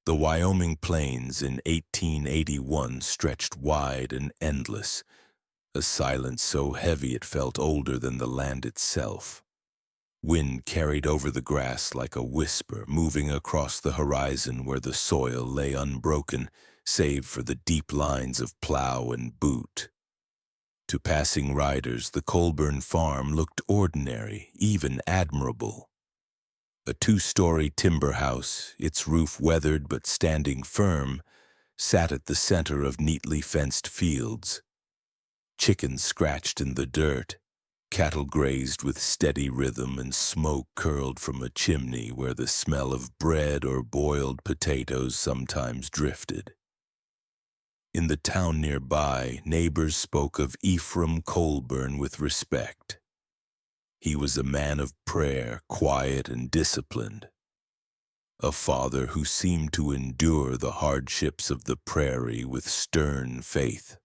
The Wyoming plains in 1881 stretched wide and endless, a silence so heavy it felt older than the land itself. Wind carried over the grass like a whisper, moving across the horizon where the soil lay unbroken, save for the deep lines of plow and boot. To passing riders, the Colburn farm looked ordinary, even admirable. A two-story timber house, its roof weathered but standing firm, sat at the center of neatly fenced fields. Chickens scratched in the dirt, cattle grazed with steady rhythm, and smoke curled from a chimney where the smell of bread or boiled potatoes sometimes drifted. In the town nearby, neighbors spoke of Ephraim Colburn with respect. He was a man of prayer, quiet and disciplined. A father who seemed to endure the hardships of the prairie with stern faith.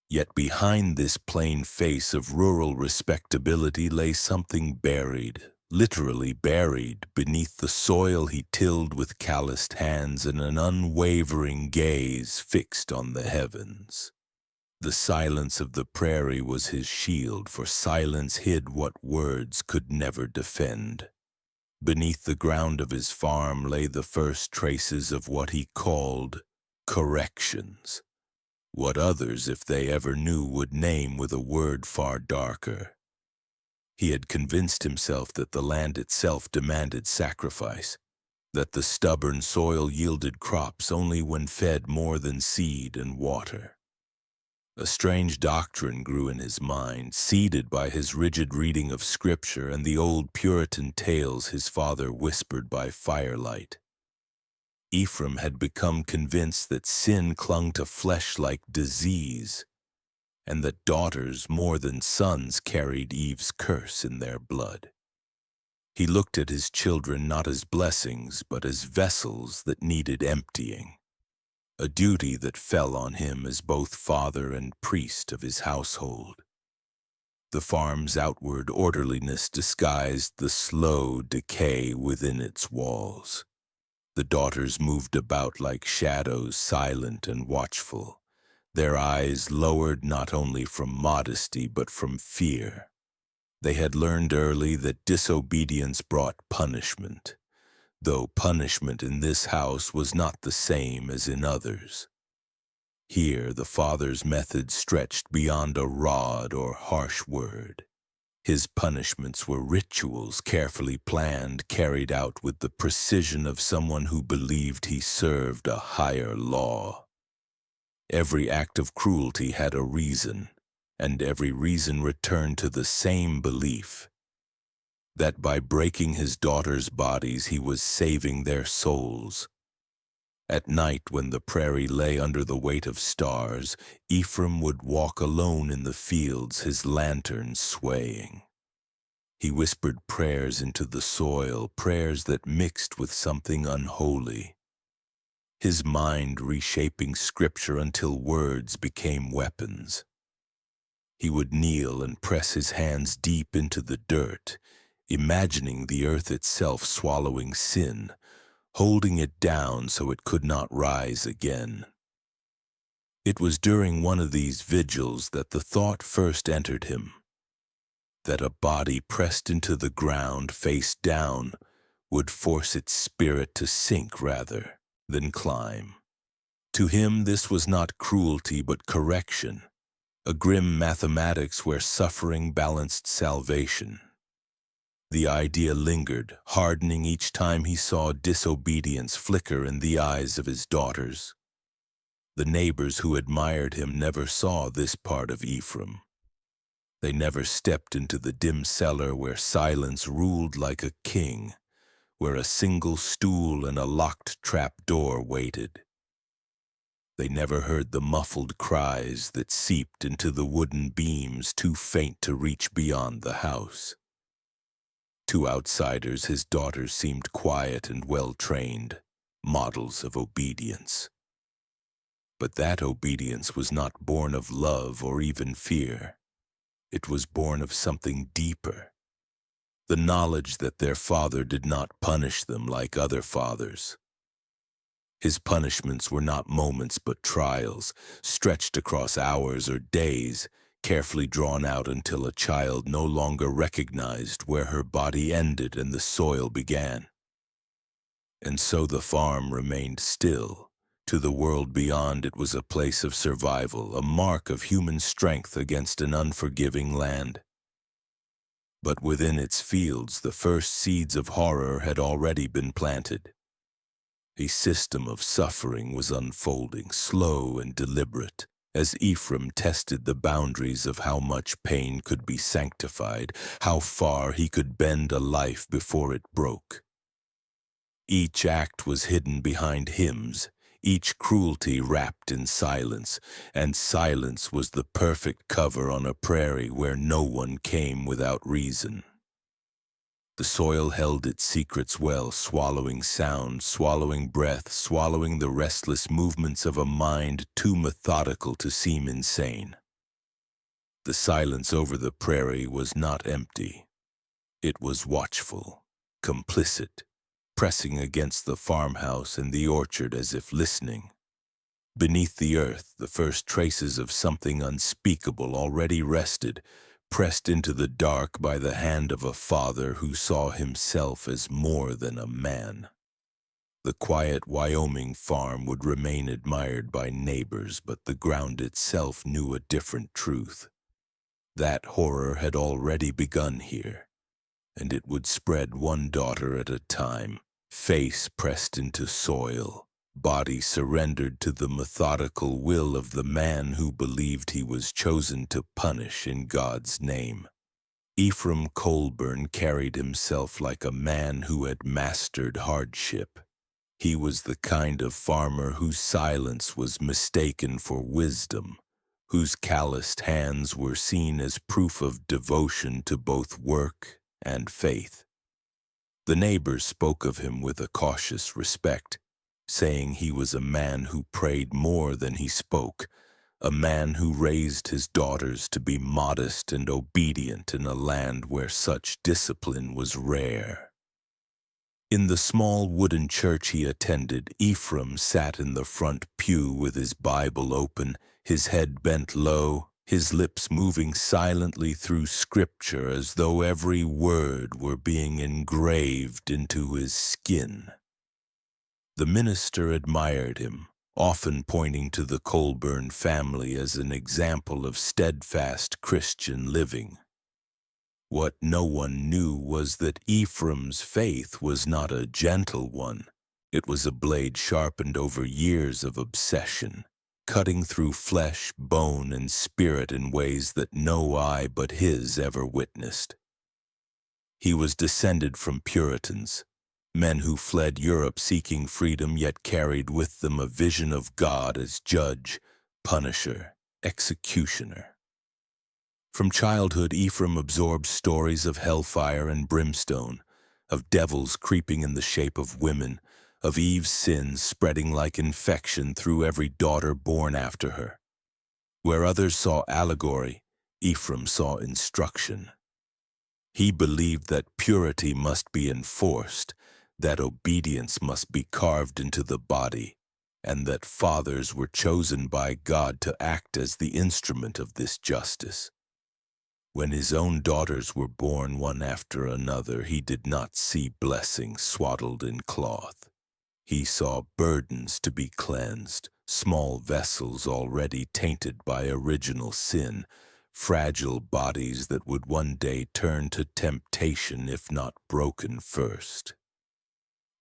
Yet behind this plain face of rural respectability lay something buried, literally buried, beneath the soil he tilled with calloused hands and an unwavering gaze fixed on the heavens. The silence of the prairie was his shield, for silence hid what words could never defend. Beneath the ground of his farm lay the first traces of what he called corrections. What others, if they ever knew, would name with a word far darker. He had convinced himself that the land itself demanded sacrifice, that the stubborn soil yielded crops only when fed more than seed and water. A strange doctrine grew in his mind, seeded by his rigid reading of Scripture and the old Puritan tales his father whispered by firelight. Ephraim had become convinced that sin clung to flesh like disease, and that daughters more than sons carried Eve's curse in their blood. He looked at his children not as blessings, but as vessels that needed emptying, a duty that fell on him as both father and priest of his household. The farm's outward orderliness disguised the slow decay within its walls. The daughters moved about like shadows, silent and watchful, their eyes lowered not only from modesty but from fear. They had learned early that disobedience brought punishment, though punishment in this house was not the same as in others. Here the father's method stretched beyond a rod or harsh word. His punishments were rituals carefully planned, carried out with the precision of someone who believed he served a higher law. Every act of cruelty had a reason, and every reason returned to the same belief, that by breaking his daughters' bodies he was saving their souls. At night, when the prairie lay under the weight of stars, Ephraim would walk alone in the fields, his lantern swaying. He whispered prayers into the soil, prayers that mixed with something unholy, his mind reshaping Scripture until words became weapons. He would kneel and press his hands deep into the dirt, imagining the earth itself swallowing sin, holding it down so it could not rise again. It was during one of these vigils that the thought first entered him, that a body pressed into the ground face down would force its spirit to sink rather than climb. To him this was not cruelty but correction, a grim mathematics where suffering balanced salvation. The idea lingered, hardening each time he saw disobedience flicker in the eyes of his daughters. The neighbors who admired him never saw this part of Ephraim. They never stepped into the dim cellar where silence ruled like a king, where a single stool and a locked trap door waited. They never heard the muffled cries that seeped into the wooden beams too faint to reach beyond the house. To outsiders, his daughters seemed quiet and well-trained, models of obedience. But that obedience was not born of love or even fear. It was born of something deeper, the knowledge that their father did not punish them like other fathers. His punishments were not moments but trials, stretched across hours or days, carefully drawn out until a child no longer recognized where her body ended and the soil began. And so the farm remained still. To the world beyond, it was a place of survival, a mark of human strength against an unforgiving land. But within its fields, the first seeds of horror had already been planted. A system of suffering was unfolding, slow and deliberate, as Ephraim tested the boundaries of how much pain could be sanctified, how far he could bend a life before it broke. Each act was hidden behind hymns, each cruelty wrapped in silence, and silence was the perfect cover on a prairie where no one came without reason. The soil held its secrets well, swallowing sound, swallowing breath, swallowing the restless movements of a mind too methodical to seem insane. The silence over the prairie was not empty. It was watchful, complicit, pressing against the farmhouse and the orchard as if listening. Beneath the earth, the first traces of something unspeakable already rested, pressed into the dark by the hand of a father who saw himself as more than a man. The quiet Wyoming farm would remain admired by neighbors, but the ground itself knew a different truth. That horror had already begun here, and it would spread one daughter at a time, face pressed into soil, body surrendered to the methodical will of the man who believed he was chosen to punish in God's name. Ephraim Colburn carried himself like a man who had mastered hardship. He was the kind of farmer whose silence was mistaken for wisdom, whose calloused hands were seen as proof of devotion to both work and faith. The neighbors spoke of him with a cautious respect, saying he was a man who prayed more than he spoke, a man who raised his daughters to be modest and obedient in a land where such discipline was rare. In the small wooden church he attended, Ephraim sat in the front pew with his Bible open, his head bent low, his lips moving silently through Scripture as though every word were being engraved into his skin. The minister admired him, often pointing to the Colburn family as an example of steadfast Christian living. What no one knew was that Ephraim's faith was not a gentle one. It was a blade sharpened over years of obsession, cutting through flesh, bone, and spirit in ways that no eye but his ever witnessed. He was descended from Puritans, men who fled Europe seeking freedom yet carried with them a vision of God as judge, punisher, executioner. From childhood, Ephraim absorbed stories of hellfire and brimstone, of devils creeping in the shape of women, of Eve's sins spreading like infection through every daughter born after her. Where others saw allegory, Ephraim saw instruction. He believed that purity must be enforced, that obedience must be carved into the body, and that fathers were chosen by God to act as the instrument of this justice. When his own daughters were born one after another, he did not see blessings swaddled in cloth. He saw burdens to be cleansed, small vessels already tainted by original sin, fragile bodies that would one day turn to temptation if not broken first.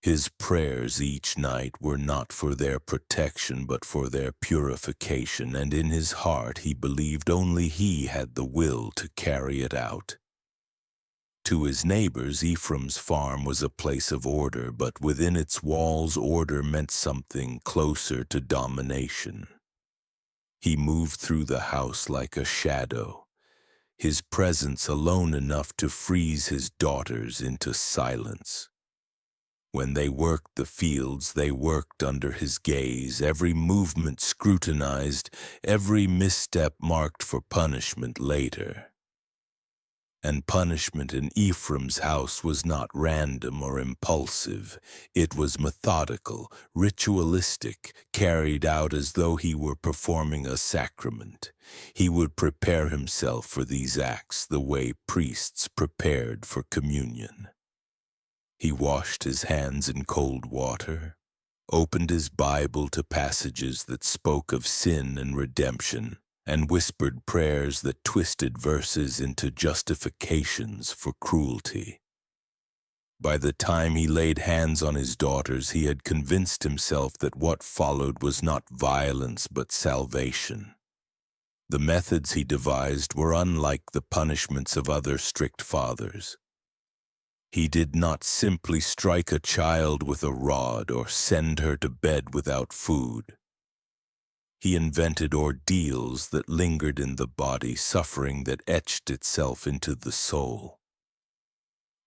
His prayers each night were not for their protection but for their purification, and in his heart he believed only he had the will to carry it out. To his neighbors, Ephraim's farm was a place of order, but within its walls order meant something closer to domination. He moved through the house like a shadow, his presence alone enough to freeze his daughters into silence. When they worked the fields, they worked under his gaze, every movement scrutinized, every misstep marked for punishment later. And punishment in Ephraim's house was not random or impulsive. It was methodical, ritualistic, carried out as though he were performing a sacrament. He would prepare himself for these acts the way priests prepared for communion. He washed his hands in cold water, opened his Bible to passages that spoke of sin and redemption, and whispered prayers that twisted verses into justifications for cruelty. By the time he laid hands on his daughters, he had convinced himself that what followed was not violence but salvation. The methods he devised were unlike the punishments of other strict fathers. He did not simply strike a child with a rod or send her to bed without food. He invented ordeals that lingered in the body, suffering that etched itself into the soul.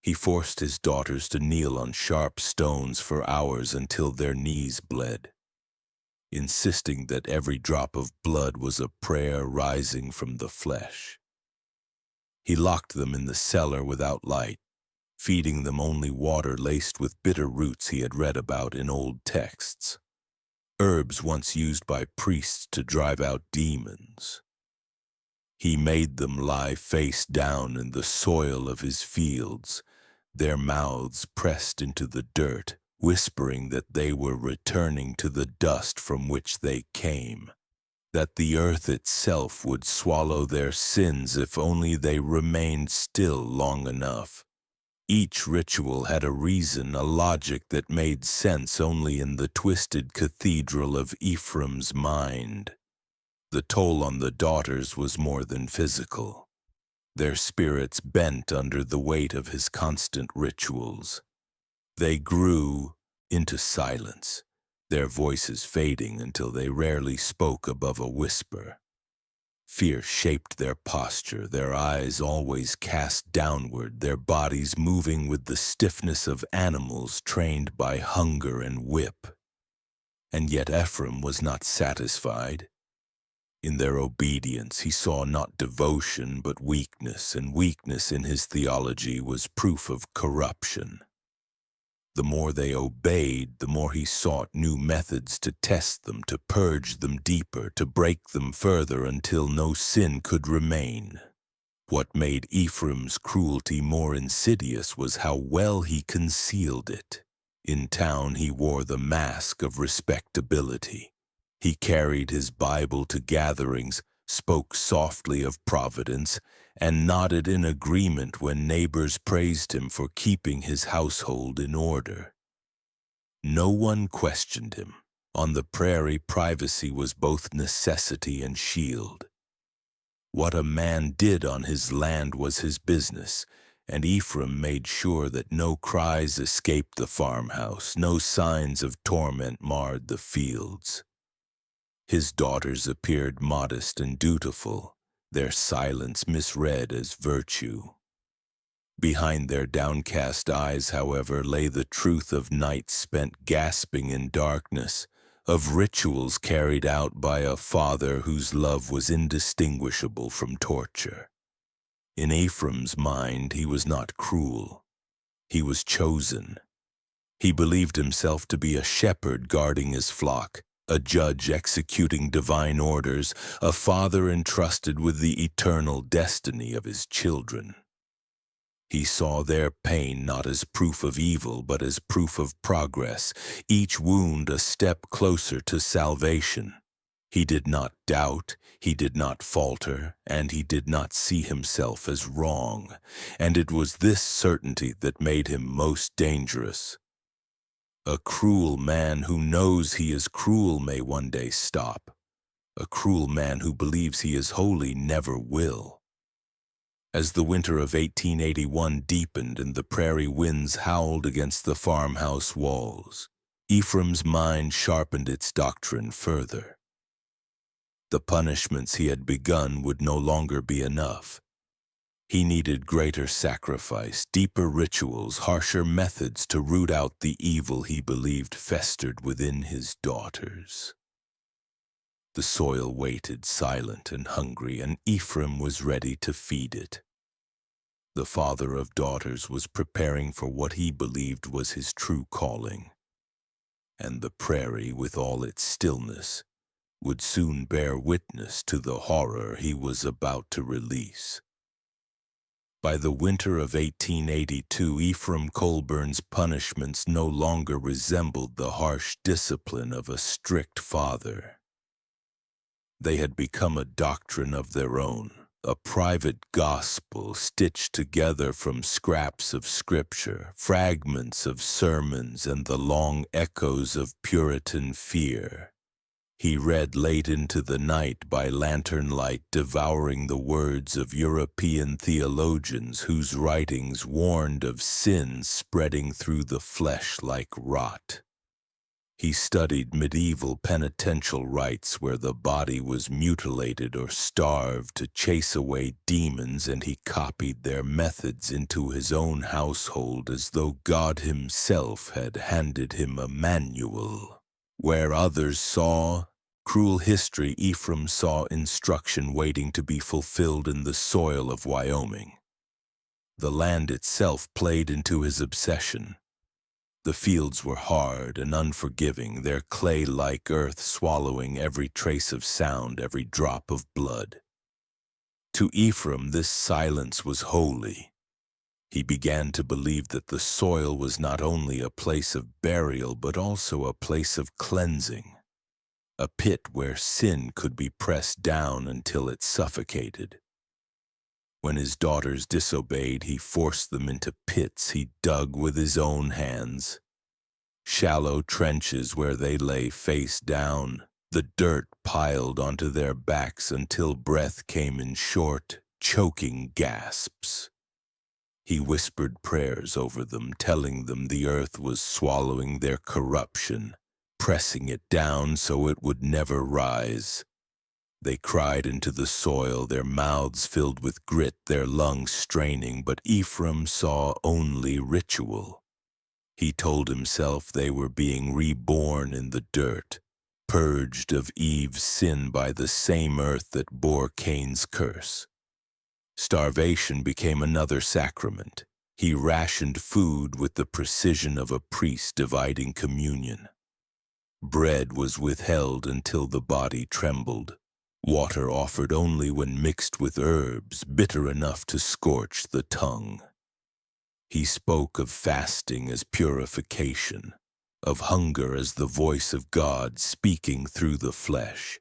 He forced his daughters to kneel on sharp stones for hours until their knees bled, insisting that every drop of blood was a prayer rising from the flesh. He locked them in the cellar without light, feeding them only water laced with bitter roots he had read about in old texts, herbs once used by priests to drive out demons. He made them lie face down in the soil of his fields, their mouths pressed into the dirt, whispering that they were returning to the dust from which they came, that the earth itself would swallow their sins if only they remained still long enough. Each ritual had a reason, a logic that made sense only in the twisted cathedral of Ephraim's mind. The toll on the daughters was more than physical. Their spirits bent under the weight of his constant rituals. They grew into silence, their voices fading until they rarely spoke above a whisper. Fear shaped their posture, their eyes always cast downward, their bodies moving with the stiffness of animals trained by hunger and whip. And yet Ephraim was not satisfied. In their obedience he saw not devotion but weakness, and weakness in his theology was proof of corruption. The more they obeyed, the more he sought new methods to test them, to purge them deeper, to break them further until no sin could remain. What made Ephraim's cruelty more insidious was how well he concealed it. In town he wore the mask of respectability. He carried his Bible to gatherings, spoke softly of providence, and nodded in agreement when neighbors praised him for keeping his household in order. No one questioned him. On the prairie, privacy was both necessity and shield. What a man did on his land was his business, and Ephraim made sure that no cries escaped the farmhouse, no signs of torment marred the fields. His daughters appeared modest and dutiful, their silence misread as virtue. Behind their downcast eyes, however, lay the truth of nights spent gasping in darkness, of rituals carried out by a father whose love was indistinguishable from torture. In Ephraim's mind, he was not cruel. He was chosen. He believed himself to be a shepherd guarding his flock, a judge executing divine orders, a father entrusted with the eternal destiny of his children. He saw their pain not as proof of evil, but as proof of progress, each wound a step closer to salvation. He did not doubt, he did not falter, and he did not see himself as wrong, and it was this certainty that made him most dangerous. A cruel man who knows he is cruel may one day stop. A cruel man who believes he is holy never will. As the winter of 1881 deepened and the prairie winds howled against the farmhouse walls, Ephraim's mind sharpened its doctrine further. The punishments he had begun would no longer be enough. He needed greater sacrifice, deeper rituals, harsher methods to root out the evil he believed festered within his daughters. The soil waited silent and hungry, and Ephraim was ready to feed it. The father of daughters was preparing for what he believed was his true calling, and the prairie, with all its stillness, would soon bear witness to the horror he was about to release. By the winter of 1882, Ephraim Colburn's punishments no longer resembled the harsh discipline of a strict father. They had become a doctrine of their own, a private gospel stitched together from scraps of scripture, fragments of sermons, and the long echoes of Puritan fear. He read late into the night by lantern light, devouring the words of European theologians whose writings warned of sin spreading through the flesh like rot. He studied medieval penitential rites where the body was mutilated or starved to chase away demons, and he copied their methods into his own household as though God himself had handed him a manual. Where others saw cruel history, Ephraim saw instruction waiting to be fulfilled in the soil of Wyoming. The land itself played into his obsession. The fields were hard and unforgiving, their clay-like earth swallowing every trace of sound, every drop of blood. To Ephraim, this silence was holy. He began to believe that the soil was not only a place of burial, but also a place of cleansing, a pit where sin could be pressed down until it suffocated. When his daughters disobeyed, he forced them into pits he dug with his own hands, shallow trenches where they lay face down, the dirt piled onto their backs until breath came in short, choking gasps. He whispered prayers over them, telling them the earth was swallowing their corruption, pressing it down so it would never rise. They cried into the soil, their mouths filled with grit, their lungs straining, but Ephraim saw only ritual. He told himself they were being reborn in the dirt, purged of Eve's sin by the same earth that bore Cain's curse. Starvation became another sacrament. He rationed food with the precision of a priest dividing communion. Bread was withheld until the body trembled. Water offered only when mixed with herbs bitter enough to scorch the tongue. He spoke of fasting as purification, of hunger as the voice of God speaking through the flesh.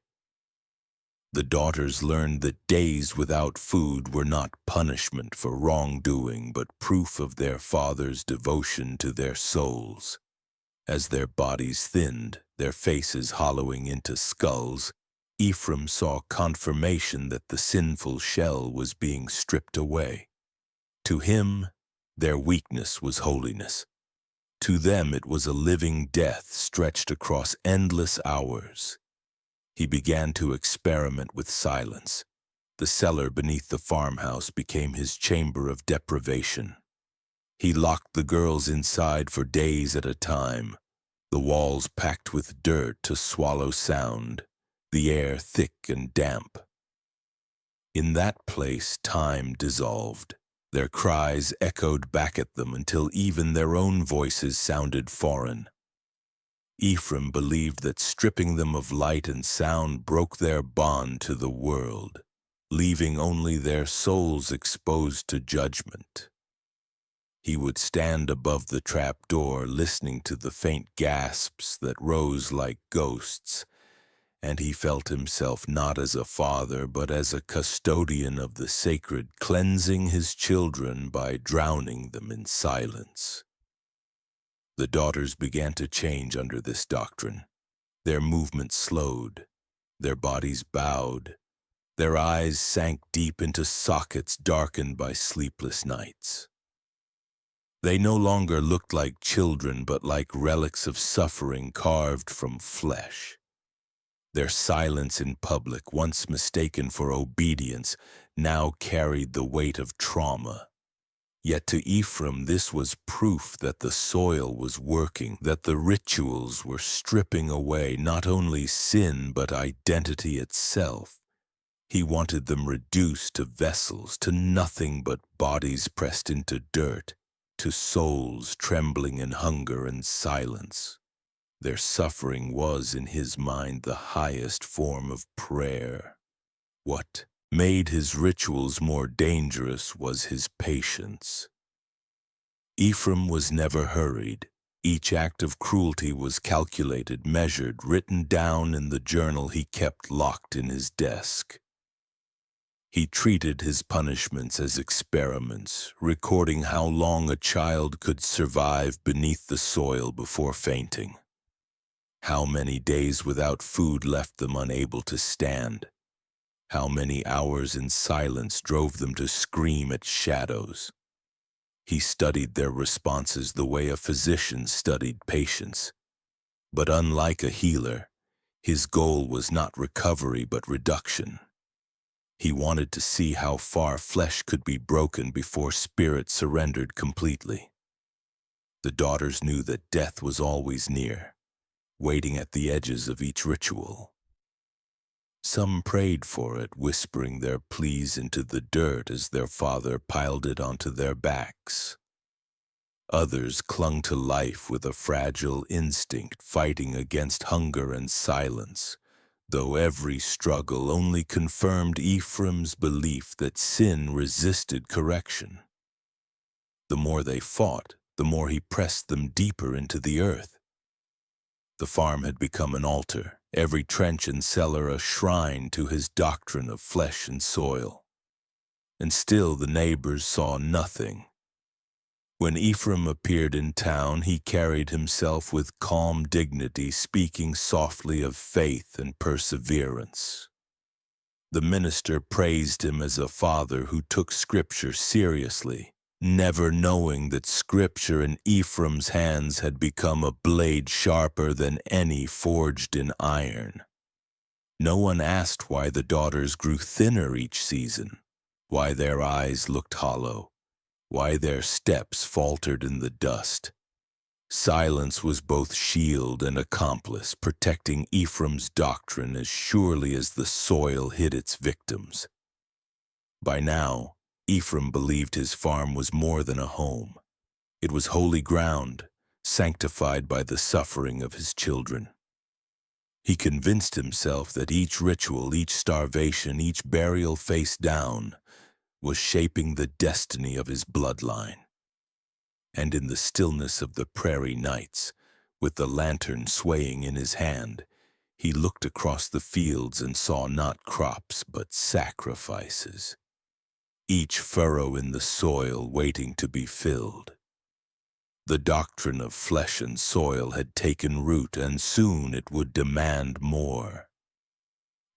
The daughters learned that days without food were not punishment for wrongdoing, but proof of their father's devotion to their souls. As their bodies thinned, their faces hollowing into skulls, Ephraim saw confirmation that the sinful shell was being stripped away. To him, their weakness was holiness. To them it was a living death stretched across endless hours. He began to experiment with silence. The cellar beneath the farmhouse became his chamber of deprivation. He locked the girls inside for days at a time, the walls packed with dirt to swallow sound, the air thick and damp. In that place, time dissolved. Their cries echoed back at them until even their own voices sounded foreign. Ephraim believed that stripping them of light and sound broke their bond to the world, leaving only their souls exposed to judgment. He would stand above the trap door, listening to the faint gasps that rose like ghosts, and he felt himself not as a father but as a custodian of the sacred, cleansing his children by drowning them in silence. The daughters began to change under this doctrine. Their movements slowed, their bodies bowed, their eyes sank deep into sockets darkened by sleepless nights. They no longer looked like children but like relics of suffering carved from flesh. Their silence in public, once mistaken for obedience, now carried the weight of trauma. Yet to Ephraim this was proof that the soil was working, that the rituals were stripping away not only sin but identity itself. He wanted them reduced to vessels, to nothing but bodies pressed into dirt, to souls trembling in hunger and silence. Their suffering was, in his mind, the highest form of prayer. What made his rituals more dangerous was his patience. Ephraim was never hurried. Each act of cruelty was calculated, measured, written down in the journal he kept locked in his desk. He treated his punishments as experiments, recording how long a child could survive beneath the soil before fainting. How many days without food left them unable to stand. How many hours in silence drove them to scream at shadows. He studied their responses the way a physician studied patients. But unlike a healer, his goal was not recovery but reduction. He wanted to see how far flesh could be broken before spirit surrendered completely. The daughters knew that death was always near, waiting at the edges of each ritual. Some prayed for it, whispering their pleas into the dirt as their father piled it onto their backs. Others clung to life with a fragile instinct, fighting against hunger and silence, though every struggle only confirmed Ephraim's belief that sin resisted correction. The more they fought, the more he pressed them deeper into the earth. The farm had become an altar, every trench and cellar a shrine to his doctrine of flesh and soil. And still the neighbors saw nothing. When Ephraim appeared in town, he carried himself with calm dignity, speaking softly of faith and perseverance. The minister praised him as a father who took Scripture seriously, never knowing that Scripture in Ephraim's hands had become a blade sharper than any forged in iron. No one asked why the daughters grew thinner each season, why their eyes looked hollow, why their steps faltered in the dust. Silence was both shield and accomplice, protecting Ephraim's doctrine as surely as the soil hid its victims. By now, Ephraim believed his farm was more than a home. It was holy ground, sanctified by the suffering of his children. He convinced himself that each ritual, each starvation, each burial face down, was shaping the destiny of his bloodline. And in the stillness of the prairie nights, with the lantern swaying in his hand, he looked across the fields and saw not crops but sacrifices. Each furrow in the soil waiting to be filled. The doctrine of flesh and soil had taken root, and soon it would demand more.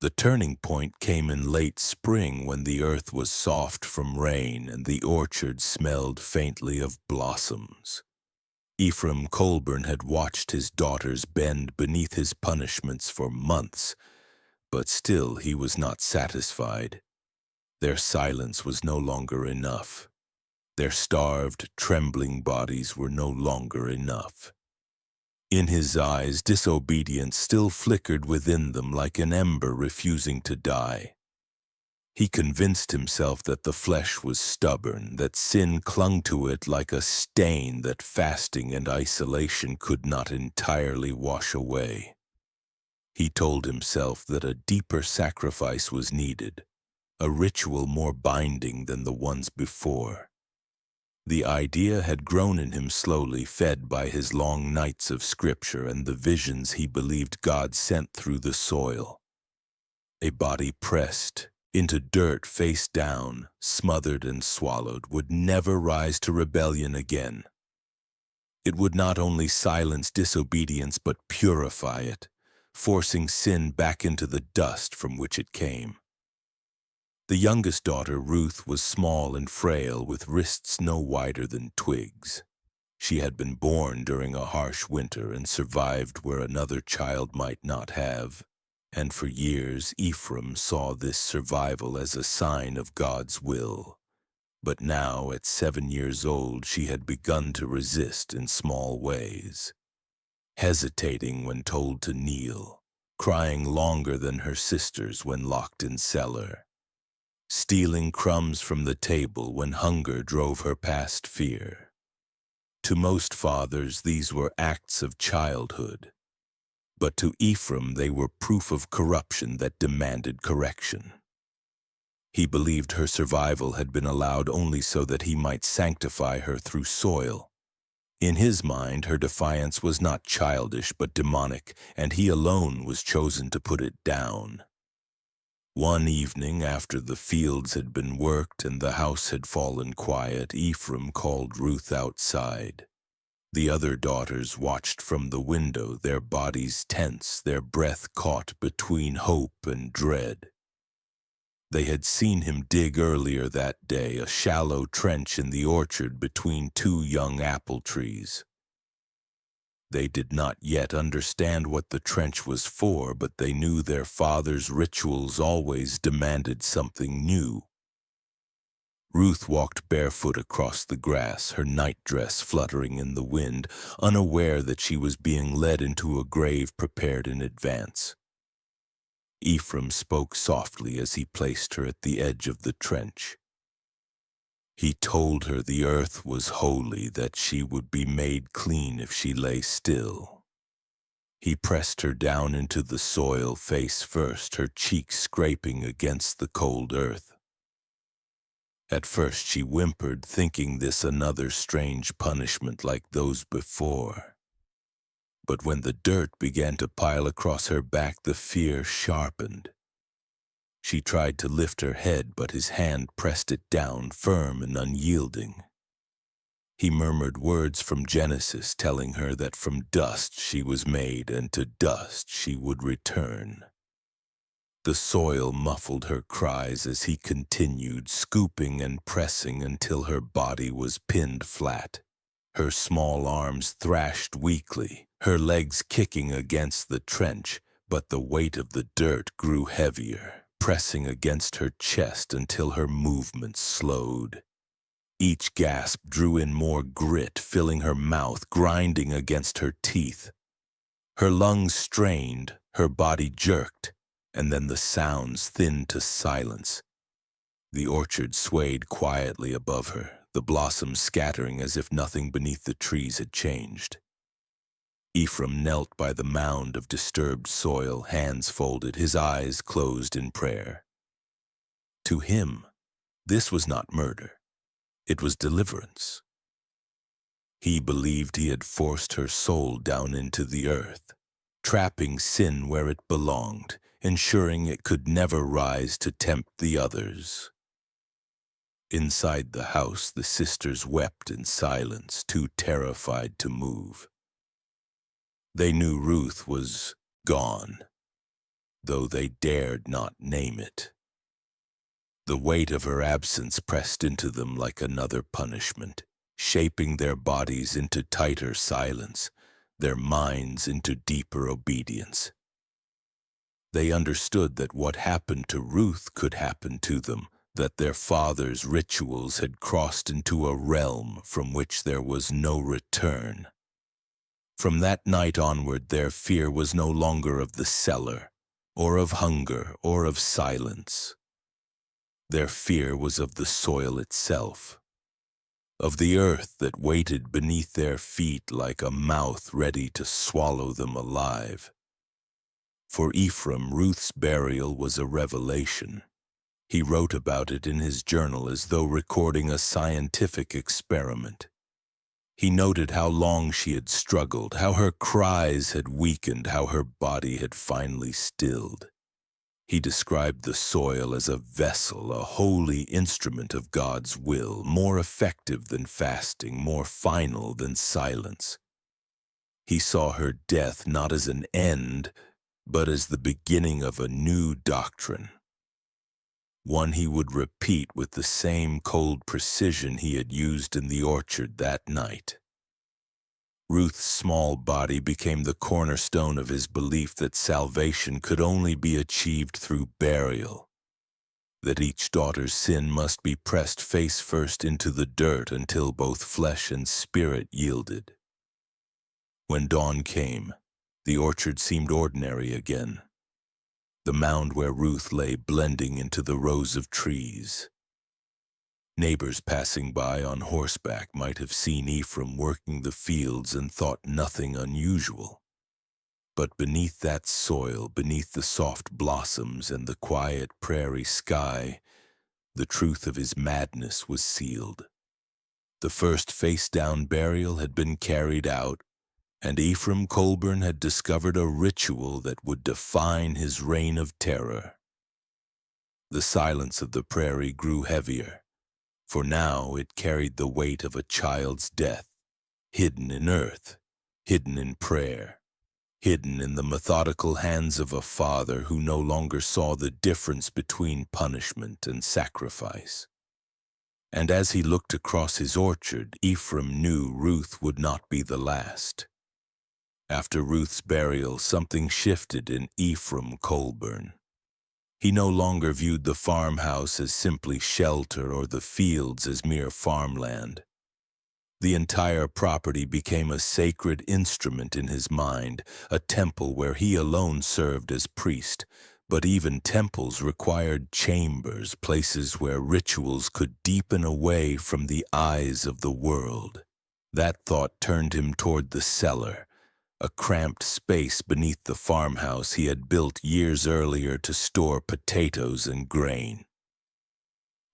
The turning point came in late spring when the earth was soft from rain and the orchard smelled faintly of blossoms. Ephraim Colburn had watched his daughters bend beneath his punishments for months, but still he was not satisfied. Their silence was no longer enough. Their starved, trembling bodies were no longer enough. In his eyes, disobedience still flickered within them like an ember refusing to die. He convinced himself that the flesh was stubborn, that sin clung to it like a stain that fasting and isolation could not entirely wash away. He told himself that a deeper sacrifice was needed, a ritual more binding than the ones before. The idea had grown in him slowly, fed by his long nights of Scripture and the visions he believed God sent through the soil. A body pressed into dirt face down, smothered and swallowed, would never rise to rebellion again. It would not only silence disobedience but purify it, forcing sin back into the dust from which it came. The youngest daughter, Ruth, was small and frail, with wrists no wider than twigs. She had been born during a harsh winter and survived where another child might not have, and for years Ephraim saw this survival as a sign of God's will. But now, at 7 years old, she had begun to resist in small ways, hesitating when told to kneel, crying longer than her sisters when locked in cellar, stealing crumbs from the table when hunger drove her past fear. To most fathers, these were acts of childhood, but to Ephraim they were proof of corruption that demanded correction. He believed her survival had been allowed only so that he might sanctify her through soil. In his mind, her defiance was not childish but demonic, and he alone was chosen to put it down. One evening, after the fields had been worked and the house had fallen quiet, Ephraim called Ruth outside. The other daughters watched from the window, their bodies tense, their breath caught between hope and dread. They had seen him dig earlier that day a shallow trench in the orchard between two young apple trees. They did not yet understand what the trench was for, but they knew their father's rituals always demanded something new. Ruth walked barefoot across the grass, her nightdress fluttering in the wind, unaware that she was being led into a grave prepared in advance. Ephraim spoke softly as he placed her at the edge of the trench. He told her the earth was holy, that she would be made clean if she lay still. He pressed her down into the soil face first, her cheeks scraping against the cold earth. At first she whimpered, thinking this another strange punishment like those before. But when the dirt began to pile across her back, the fear sharpened. She tried to lift her head, but his hand pressed it down, firm and unyielding. He murmured words from Genesis, telling her that from dust she was made, and to dust she would return. The soil muffled her cries as he continued, scooping and pressing until her body was pinned flat. Her small arms thrashed weakly, her legs kicking against the trench, but the weight of the dirt grew heavier, pressing against her chest until her movements slowed. Each gasp drew in more grit, filling her mouth, grinding against her teeth. Her lungs strained, her body jerked, and then the sounds thinned to silence. The orchard swayed quietly above her, the blossoms scattering as if nothing beneath the trees had changed. Ephraim knelt by the mound of disturbed soil, hands folded, his eyes closed in prayer. To him, this was not murder. It was deliverance. He believed he had forced her soul down into the earth, trapping sin where it belonged, ensuring it could never rise to tempt the others. Inside the house, the sisters wept in silence, too terrified to move. They knew Ruth was gone, though they dared not name it. The weight of her absence pressed into them like another punishment, shaping their bodies into tighter silence, their minds into deeper obedience. They understood that what happened to Ruth could happen to them, that their father's rituals had crossed into a realm from which there was no return. From that night onward, their fear was no longer of the cellar, or of hunger, or of silence. Their fear was of the soil itself, of the earth that waited beneath their feet like a mouth ready to swallow them alive. For Ephraim, Ruth's burial was a revelation. He wrote about it in his journal as though recording a scientific experiment. He noted how long she had struggled, how her cries had weakened, how her body had finally stilled. He described the soil as a vessel, a holy instrument of God's will, more effective than fasting, more final than silence. He saw her death not as an end, but as the beginning of a new doctrine, one he would repeat with the same cold precision he had used in the orchard that night. Ruth's small body became the cornerstone of his belief that salvation could only be achieved through burial, that each daughter's sin must be pressed face first into the dirt until both flesh and spirit yielded. When dawn came, the orchard seemed ordinary again, the mound where Ruth lay blending into the rows of trees. Neighbors passing by on horseback might have seen Ephraim working the fields and thought nothing unusual. But beneath that soil, beneath the soft blossoms and the quiet prairie sky, the truth of his madness was sealed. The first face-down burial had been carried out, and Ephraim Colburn had discovered a ritual that would define his reign of terror. The silence of the prairie grew heavier, for now it carried the weight of a child's death, hidden in earth, hidden in prayer, hidden in the methodical hands of a father who no longer saw the difference between punishment and sacrifice. And as he looked across his orchard, Ephraim knew Ruth would not be the last. After Ruth's burial, something shifted in Ephraim Colburn. He no longer viewed the farmhouse as simply shelter or the fields as mere farmland. The entire property became a sacred instrument in his mind, a temple where he alone served as priest. But even temples required chambers, places where rituals could deepen away from the eyes of the world. That thought turned him toward the cellar, a cramped space beneath the farmhouse he had built years earlier to store potatoes and grain.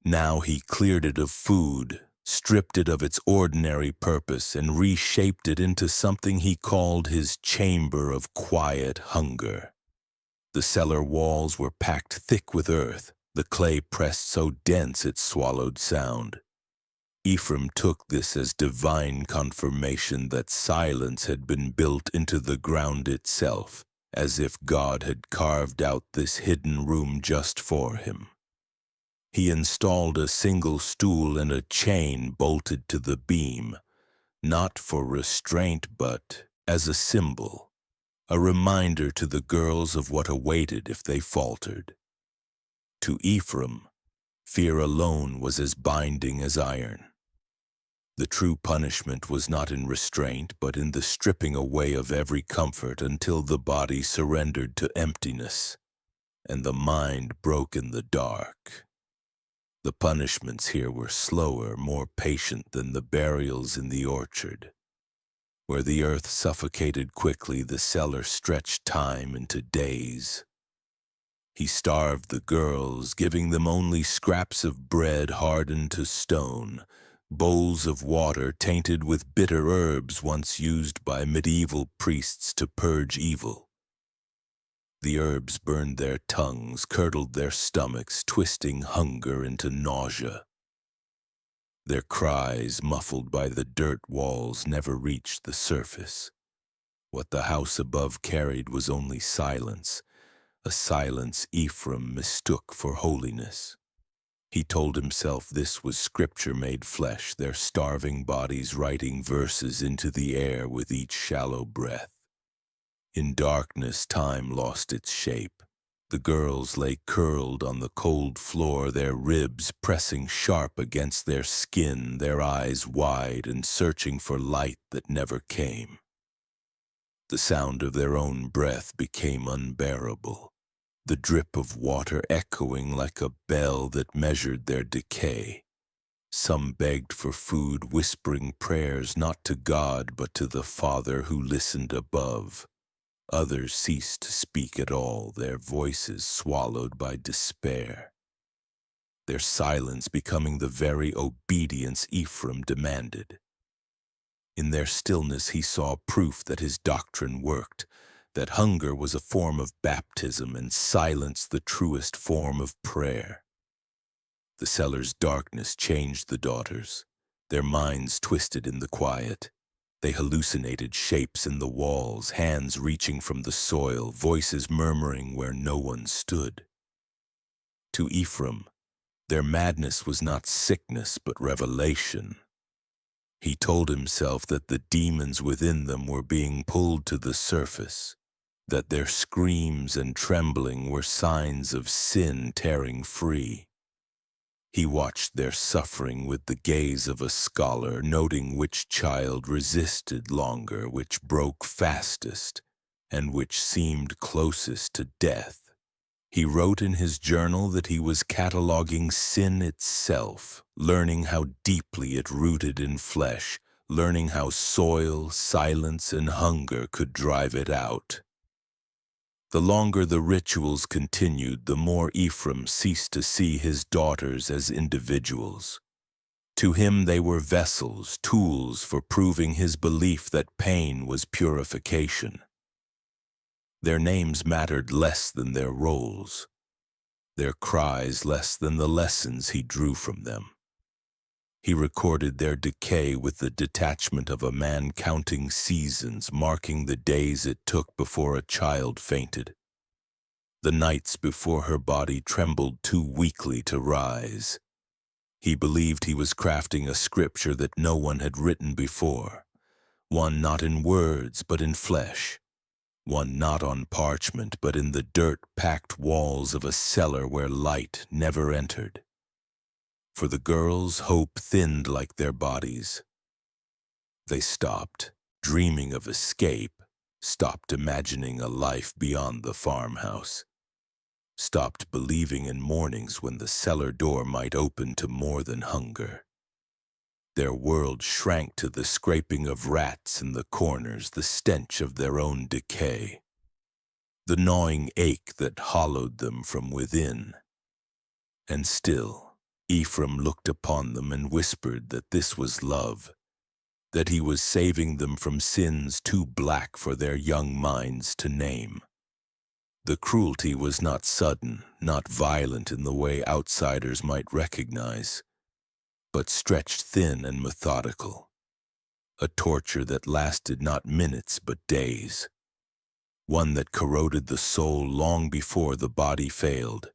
Now he cleared it of food, stripped it of its ordinary purpose, and reshaped it into something he called his chamber of quiet hunger. The cellar walls were packed thick with earth, the clay pressed so dense it swallowed sound. Ephraim took this as divine confirmation that silence had been built into the ground itself, as if God had carved out this hidden room just for him. He installed a single stool and a chain bolted to the beam, not for restraint but as a symbol, a reminder to the girls of what awaited if they faltered. To Ephraim, fear alone was as binding as iron. The true punishment was not in restraint, but in the stripping away of every comfort until the body surrendered to emptiness, and the mind broke in the dark. The punishments here were slower, more patient than the burials in the orchard. Where the earth suffocated quickly, the cellar stretched time into days. He starved the girls, giving them only scraps of bread hardened to stone, bowls of water tainted with bitter herbs once used by medieval priests to purge evil. The herbs burned their tongues, curdled their stomachs, twisting hunger into nausea. Their cries, muffled by the dirt walls, never reached the surface. What the house above carried was only silence, a silence Ephraim mistook for holiness. He told himself this was scripture made flesh, their starving bodies writing verses into the air with each shallow breath. In darkness, time lost its shape. The girls lay curled on the cold floor, their ribs pressing sharp against their skin, their eyes wide and searching for light that never came. The sound of their own breath became unbearable, the drip of water echoing like a bell that measured their decay. Some begged for food, whispering prayers not to God but to the Father who listened above. Others ceased to speak at all, their voices swallowed by despair, their silence becoming the very obedience Ephraim demanded. In their stillness he saw proof that his doctrine worked, that hunger was a form of baptism and silence the truest form of prayer. The cellar's darkness changed the daughters, their minds twisted in the quiet. They hallucinated shapes in the walls, hands reaching from the soil, voices murmuring where no one stood. To Ephraim, their madness was not sickness but revelation. He told himself that the demons within them were being pulled to the surface, that their screams and trembling were signs of sin tearing free. He watched their suffering with the gaze of a scholar, noting which child resisted longer, which broke fastest, and which seemed closest to death. He wrote in his journal that he was cataloging sin itself, learning how deeply it rooted in flesh, learning how soil, silence, and hunger could drive it out. The longer the rituals continued, the more Ephraim ceased to see his daughters as individuals. To him they were vessels, tools for proving his belief that pain was purification. Their names mattered less than their roles, their cries less than the lessons he drew from them. He recorded their decay with the detachment of a man counting seasons, marking the days it took before a child fainted, the nights before her body trembled too weakly to rise. He believed he was crafting a scripture that no one had written before, one not in words but in flesh, one not on parchment but in the dirt-packed walls of a cellar where light never entered. For the girls, hope thinned like their bodies. They stopped dreaming of escape, stopped imagining a life beyond the farmhouse, stopped believing in mornings when the cellar door might open to more than hunger. Their world shrank to the scraping of rats in the corners, the stench of their own decay, the gnawing ache that hollowed them from within. And still, Ephraim looked upon them and whispered that this was love, that he was saving them from sins too black for their young minds to name. The cruelty was not sudden, not violent in the way outsiders might recognize, but stretched thin and methodical, a torture that lasted not minutes but days, one that corroded the soul long before the body failed.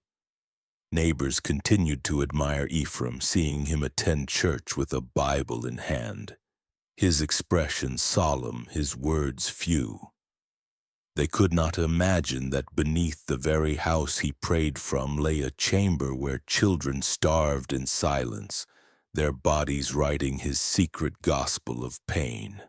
Neighbors continued to admire Ephraim, seeing him attend church with a Bible in hand, his expression solemn, his words few. They could not imagine that beneath the very house he prayed from lay a chamber where children starved in silence, their bodies writing his secret gospel of pain.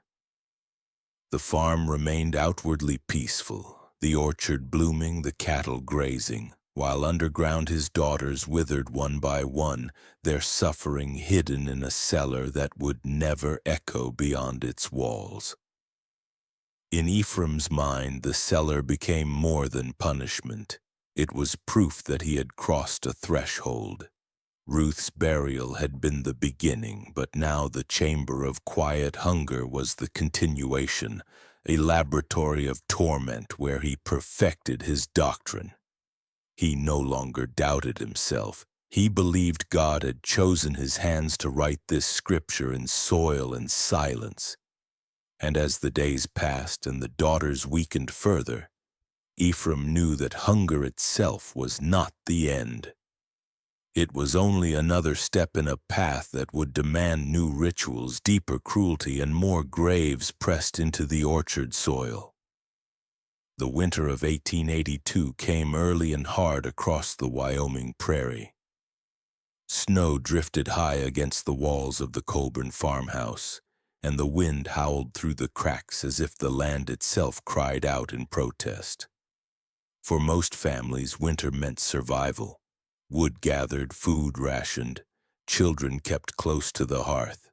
The farm remained outwardly peaceful, the orchard blooming, the cattle grazing, while underground his daughters withered one by one, their suffering hidden in a cellar that would never echo beyond its walls. In Ephraim's mind, the cellar became more than punishment. It was proof that he had crossed a threshold. Ruth's burial had been the beginning, but now the chamber of quiet hunger was the continuation, a laboratory of torment where he perfected his doctrine. He no longer doubted himself. He believed God had chosen his hands to write this scripture in soil and silence. And as the days passed and the daughters weakened further, Ephraim knew that hunger itself was not the end. It was only another step in a path that would demand new rituals, deeper cruelty, and more graves pressed into the orchard soil. The winter of 1882 came early and hard across the Wyoming prairie. Snow drifted high against the walls of the Colburn farmhouse, and the wind howled through the cracks as if the land itself cried out in protest. For most families, winter meant survival. Wood gathered, food rationed, children kept close to the hearth.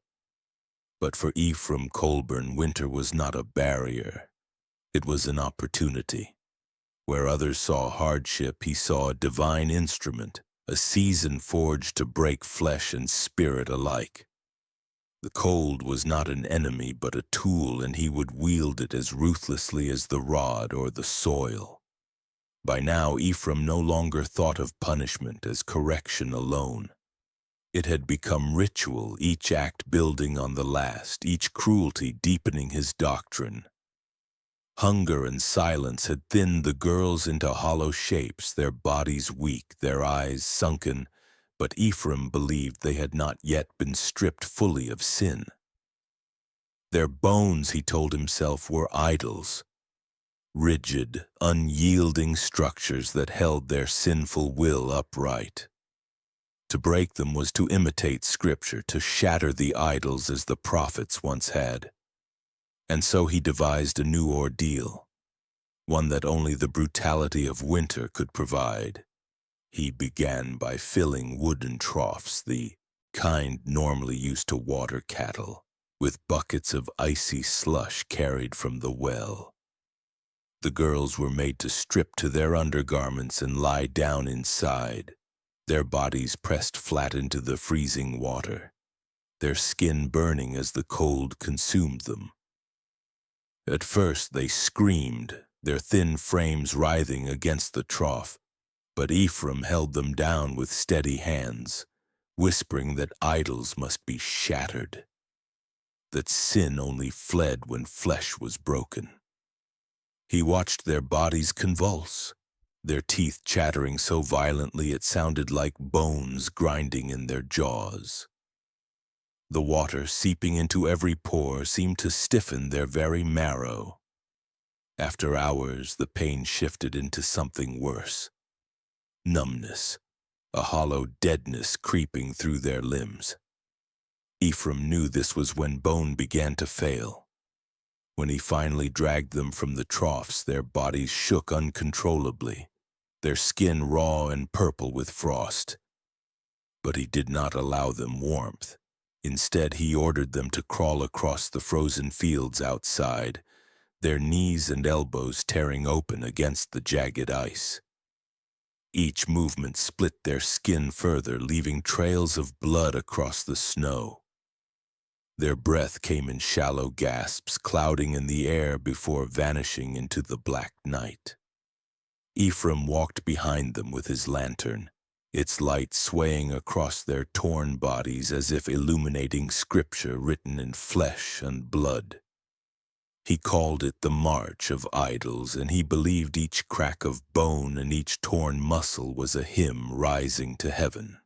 But for Ephraim Colburn, winter was not a barrier. It was an opportunity. Where others saw hardship, he saw a divine instrument, a season forged to break flesh and spirit alike. The cold was not an enemy but a tool, and he would wield it as ruthlessly as the rod or the soil. By now, Ephraim no longer thought of punishment as correction alone. It had become ritual, each act building on the last, each cruelty deepening his doctrine. Hunger and silence had thinned the girls into hollow shapes, their bodies weak, their eyes sunken, but Ephraim believed they had not yet been stripped fully of sin. Their bones, he told himself, were idols, rigid, unyielding structures that held their sinful will upright. To break them was to imitate Scripture, to shatter the idols as the prophets once had. And so he devised a new ordeal, one that only the brutality of winter could provide. He began by filling wooden troughs, the kind normally used to water cattle, with buckets of icy slush carried from the well. The girls were made to strip to their undergarments and lie down inside, their bodies pressed flat into the freezing water, their skin burning as the cold consumed them. At first they screamed, their thin frames writhing against the trough, but Ephraim held them down with steady hands, whispering that idols must be shattered, that sin only fled when flesh was broken. He watched their bodies convulse, their teeth chattering so violently it sounded like bones grinding in their jaws. The water seeping into every pore seemed to stiffen their very marrow. After hours, the pain shifted into something worse. Numbness, a hollow deadness creeping through their limbs. Ephraim knew this was when bone began to fail. When he finally dragged them from the troughs, their bodies shook uncontrollably, their skin raw and purple with frost. But he did not allow them warmth. Instead, he ordered them to crawl across the frozen fields outside, their knees and elbows tearing open against the jagged ice. Each movement split their skin further, leaving trails of blood across the snow. Their breath came in shallow gasps, clouding in the air before vanishing into the black night. Ephraim walked behind them with his lantern, its light swaying across their torn bodies as if illuminating scripture written in flesh and blood. He called it the March of Idols, and he believed each crack of bone and each torn muscle was a hymn rising to heaven.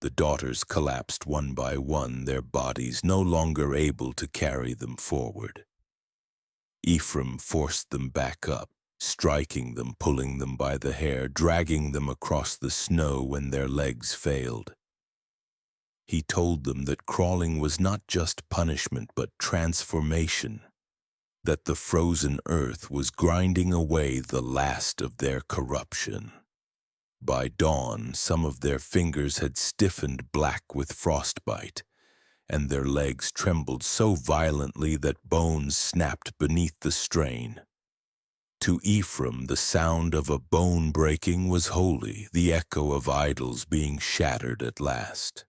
The daughters collapsed one by one, their bodies no longer able to carry them forward. Ephraim forced them back up, striking them, pulling them by the hair, dragging them across the snow when their legs failed. He told them that crawling was not just punishment but transformation, that the frozen earth was grinding away the last of their corruption. By dawn, some of their fingers had stiffened black with frostbite, and their legs trembled so violently that bones snapped beneath the strain. To Ephraim, the sound of a bone breaking was holy, the echo of idols being shattered at last.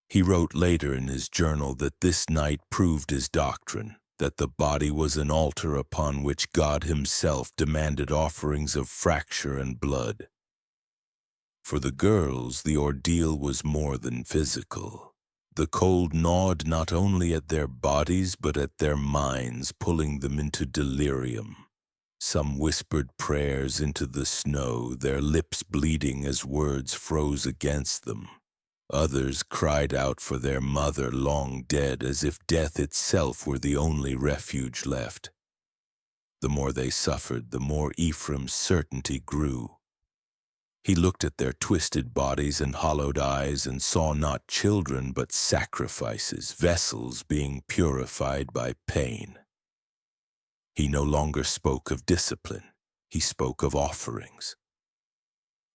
He wrote later in his journal that this night proved his doctrine, that the body was an altar upon which God himself demanded offerings of fracture and blood. For the girls, the ordeal was more than physical. The cold gnawed not only at their bodies but at their minds, pulling them into delirium. Some whispered prayers into the snow, their lips bleeding as words froze against them. Others cried out for their mother long dead, as if death itself were the only refuge left. The more they suffered, the more Ephraim's certainty grew. He looked at their twisted bodies and hollowed eyes and saw not children but sacrifices, vessels being purified by pain. He no longer spoke of discipline, he spoke of offerings.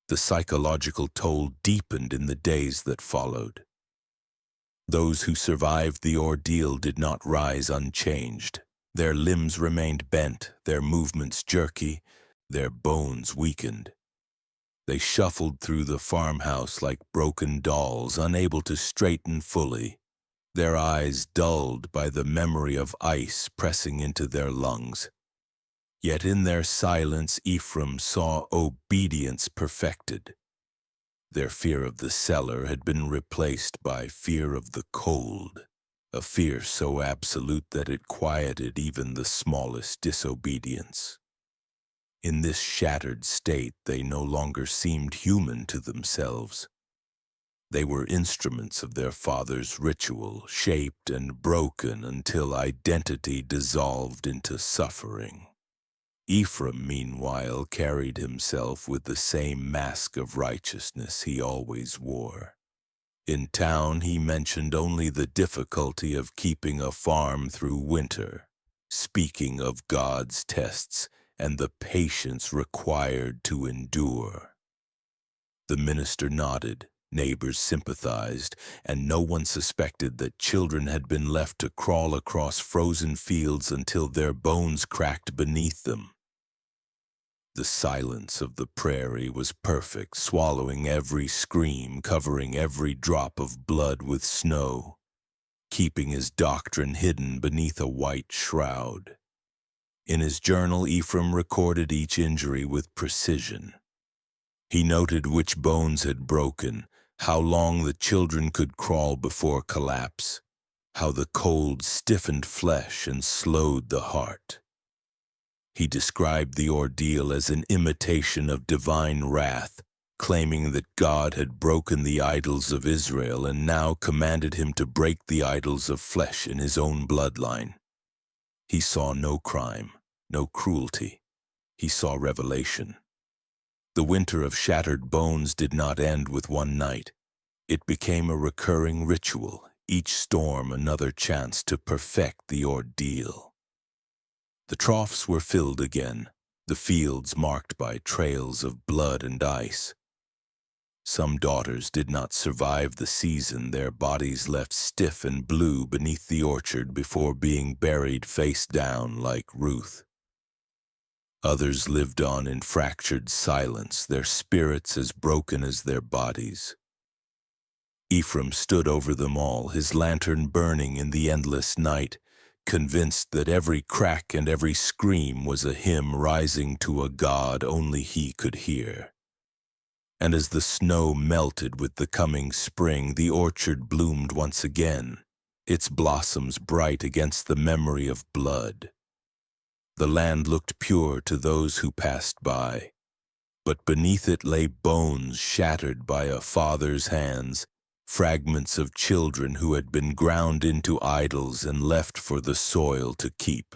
The psychological toll deepened in the days that followed. Those who survived the ordeal did not rise unchanged. Their limbs remained bent, their movements jerky, their bones weakened. They shuffled through the farmhouse like broken dolls, unable to straighten fully, their eyes dulled by the memory of ice pressing into their lungs. Yet in their silence Ephraim saw obedience perfected. Their fear of the cellar had been replaced by fear of the cold, a fear so absolute that it quieted even the smallest disobedience. In this shattered state, they no longer seemed human to themselves. They were instruments of their father's ritual, shaped and broken until identity dissolved into suffering. Ephraim, meanwhile, carried himself with the same mask of righteousness he always wore. In town, he mentioned only the difficulty of keeping a farm through winter, speaking of God's tests and the patience required to endure. The minister nodded, neighbors sympathized, and no one suspected that children had been left to crawl across frozen fields until their bones cracked beneath them. The silence of the prairie was perfect, swallowing every scream, covering every drop of blood with snow, keeping his doctrine hidden beneath a white shroud. In his journal, Ephraim recorded each injury with precision. He noted which bones had broken, how long the children could crawl before collapse, how the cold stiffened flesh and slowed the heart. He described the ordeal as an imitation of divine wrath, claiming that God had broken the idols of Israel and now commanded him to break the idols of flesh in his own bloodline. He saw no crime, no cruelty. He saw revelation. The winter of shattered bones did not end with one night. It became a recurring ritual, each storm another chance to perfect the ordeal. The troughs were filled again, the fields marked by trails of blood and ice. Some daughters did not survive the season, their bodies left stiff and blue beneath the orchard before being buried face down like Ruth. Others lived on in fractured silence, their spirits as broken as their bodies. Ephraim stood over them all, his lantern burning in the endless night, convinced that every crack and every scream was a hymn rising to a God only he could hear. And as the snow melted with the coming spring, the orchard bloomed once again, its blossoms bright against the memory of blood. The land looked pure to those who passed by, but beneath it lay bones shattered by a father's hands, fragments of children who had been ground into idols and left for the soil to keep.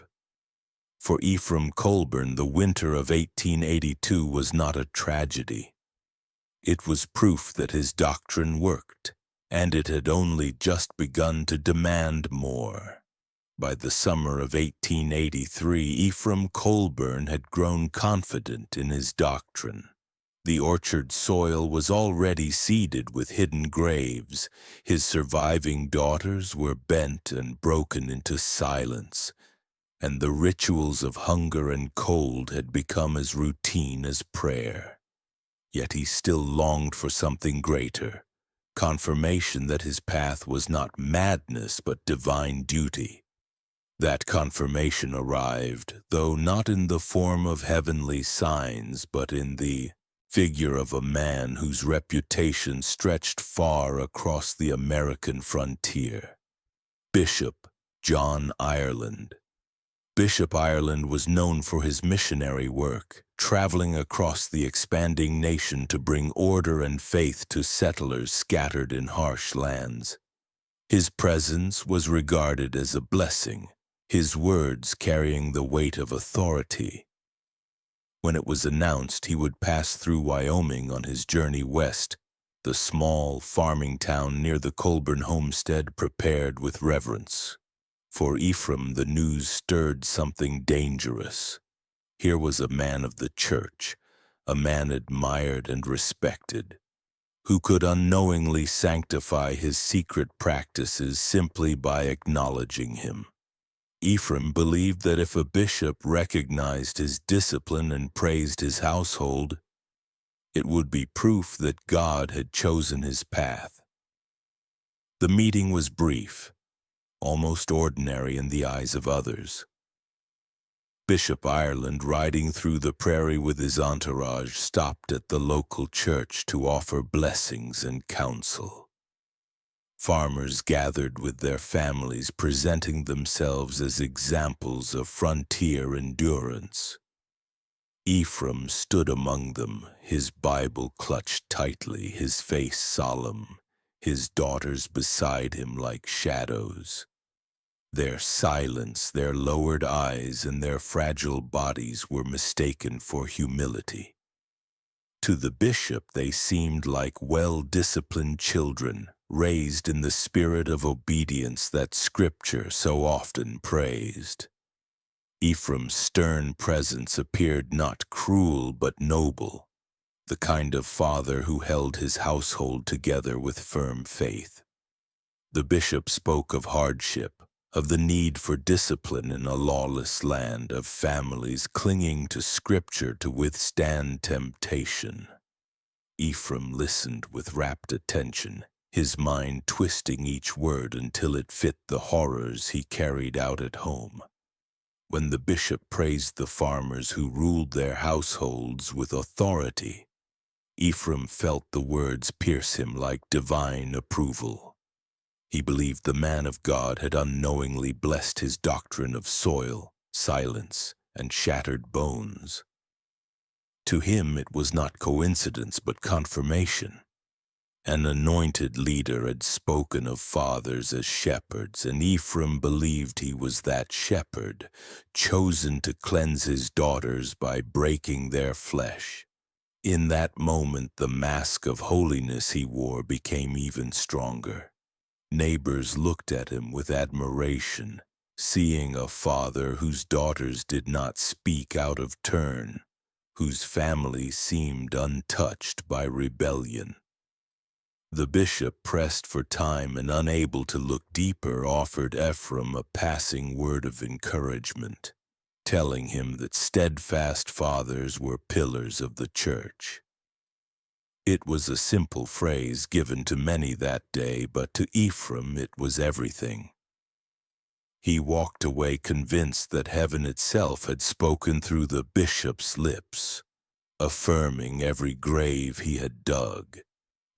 For Ephraim Colburn, the winter of 1882 was not a tragedy. It was proof that his doctrine worked, and it had only just begun to demand more. By the summer of 1883, Ephraim Colburn had grown confident in his doctrine. The orchard soil was already seeded with hidden graves. His surviving daughters were bent and broken into silence, and the rituals of hunger and cold had become as routine as prayer. Yet he still longed for something greater, confirmation that his path was not madness but divine duty. That confirmation arrived, though not in the form of heavenly signs, but in the figure of a man whose reputation stretched far across the American frontier. Bishop John Ireland. Bishop Ireland was known for his missionary work, traveling across the expanding nation to bring order and faith to settlers scattered in harsh lands. His presence was regarded as a blessing, his words carrying the weight of authority. When it was announced he would pass through Wyoming on his journey west, the small farming town near the Colburn homestead prepared with reverence. For Ephraim, the news stirred something dangerous. Here was a man of the church, a man admired and respected, who could unknowingly sanctify his secret practices simply by acknowledging him. Ephraim believed that if a bishop recognized his discipline and praised his household, it would be proof that God had chosen his path. The meeting was brief, almost ordinary in the eyes of others. Bishop Ireland, riding through the prairie with his entourage, stopped at the local church to offer blessings and counsel. Farmers gathered with their families, presenting themselves as examples of frontier endurance. Ephraim stood among them, his Bible clutched tightly, his face solemn, his daughters beside him like shadows. Their silence, their lowered eyes, and their fragile bodies were mistaken for humility. To the bishop they seemed like well-disciplined children, raised in the spirit of obedience that Scripture so often praised. Ephraim's stern presence appeared not cruel but noble, the kind of father who held his household together with firm faith. The bishop spoke of hardship, of the need for discipline in a lawless land, of families clinging to Scripture to withstand temptation. Ephraim listened with rapt attention, his mind twisting each word until it fit the horrors he carried out at home. When the bishop praised the farmers who ruled their households with authority, Ephraim felt the words pierce him like divine approval. He believed the man of God had unknowingly blessed his doctrine of soil, silence, and shattered bones. To him it was not coincidence but confirmation. An anointed leader had spoken of fathers as shepherds, and Ephraim believed he was that shepherd, chosen to cleanse his daughters by breaking their flesh. In that moment, the mask of holiness he wore became even stronger. Neighbors looked at him with admiration, seeing a father whose daughters did not speak out of turn, whose family seemed untouched by rebellion. The bishop, pressed for time and unable to look deeper, offered Ephraim a passing word of encouragement, telling him that steadfast fathers were pillars of the church. It was a simple phrase given to many that day, but to Ephraim it was everything. He walked away convinced that heaven itself had spoken through the bishop's lips, affirming every grave he had dug,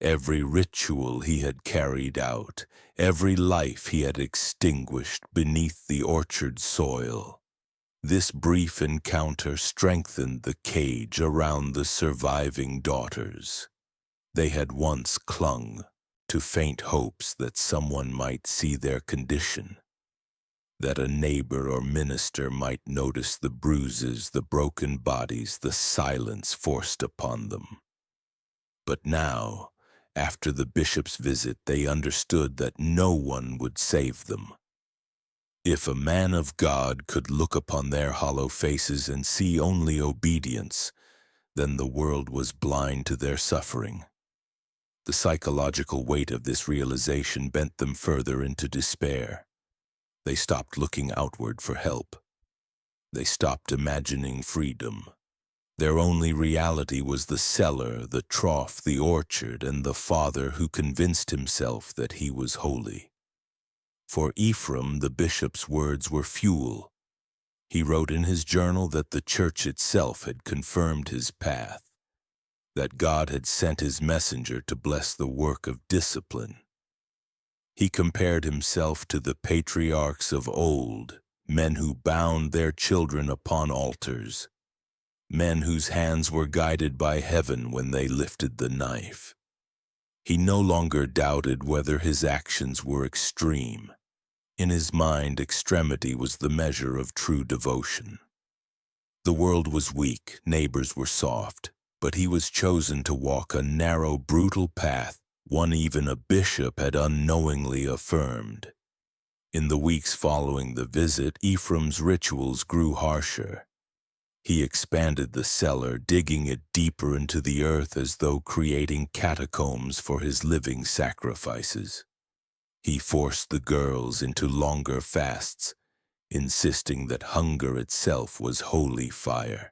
every ritual he had carried out, every life he had extinguished beneath the orchard soil. This brief encounter strengthened the cage around the surviving daughters. They had once clung to faint hopes that someone might see their condition, that a neighbor or minister might notice the bruises, the broken bodies, the silence forced upon them. But now, after the bishop's visit, they understood that no one would save them. If a man of God could look upon their hollow faces and see only obedience, then the world was blind to their suffering. The psychological weight of this realization bent them further into despair. They stopped looking outward for help. They stopped imagining freedom. Their only reality was the cellar, the trough, the orchard, and the father who convinced himself that he was holy. For Ephraim, the bishop's words were fuel. He wrote in his journal that the church itself had confirmed his path, that God had sent his messenger to bless the work of discipline. He compared himself to the patriarchs of old, men who bound their children upon altars, men whose hands were guided by heaven when they lifted the knife. He no longer doubted whether his actions were extreme. In his mind, extremity was the measure of true devotion. The world was weak, neighbors were soft, but he was chosen to walk a narrow, brutal path, one even a bishop had unknowingly affirmed. In the weeks following the visit, Ephraim's rituals grew harsher. He expanded the cellar, digging it deeper into the earth as though creating catacombs for his living sacrifices. He forced the girls into longer fasts, insisting that hunger itself was holy fire.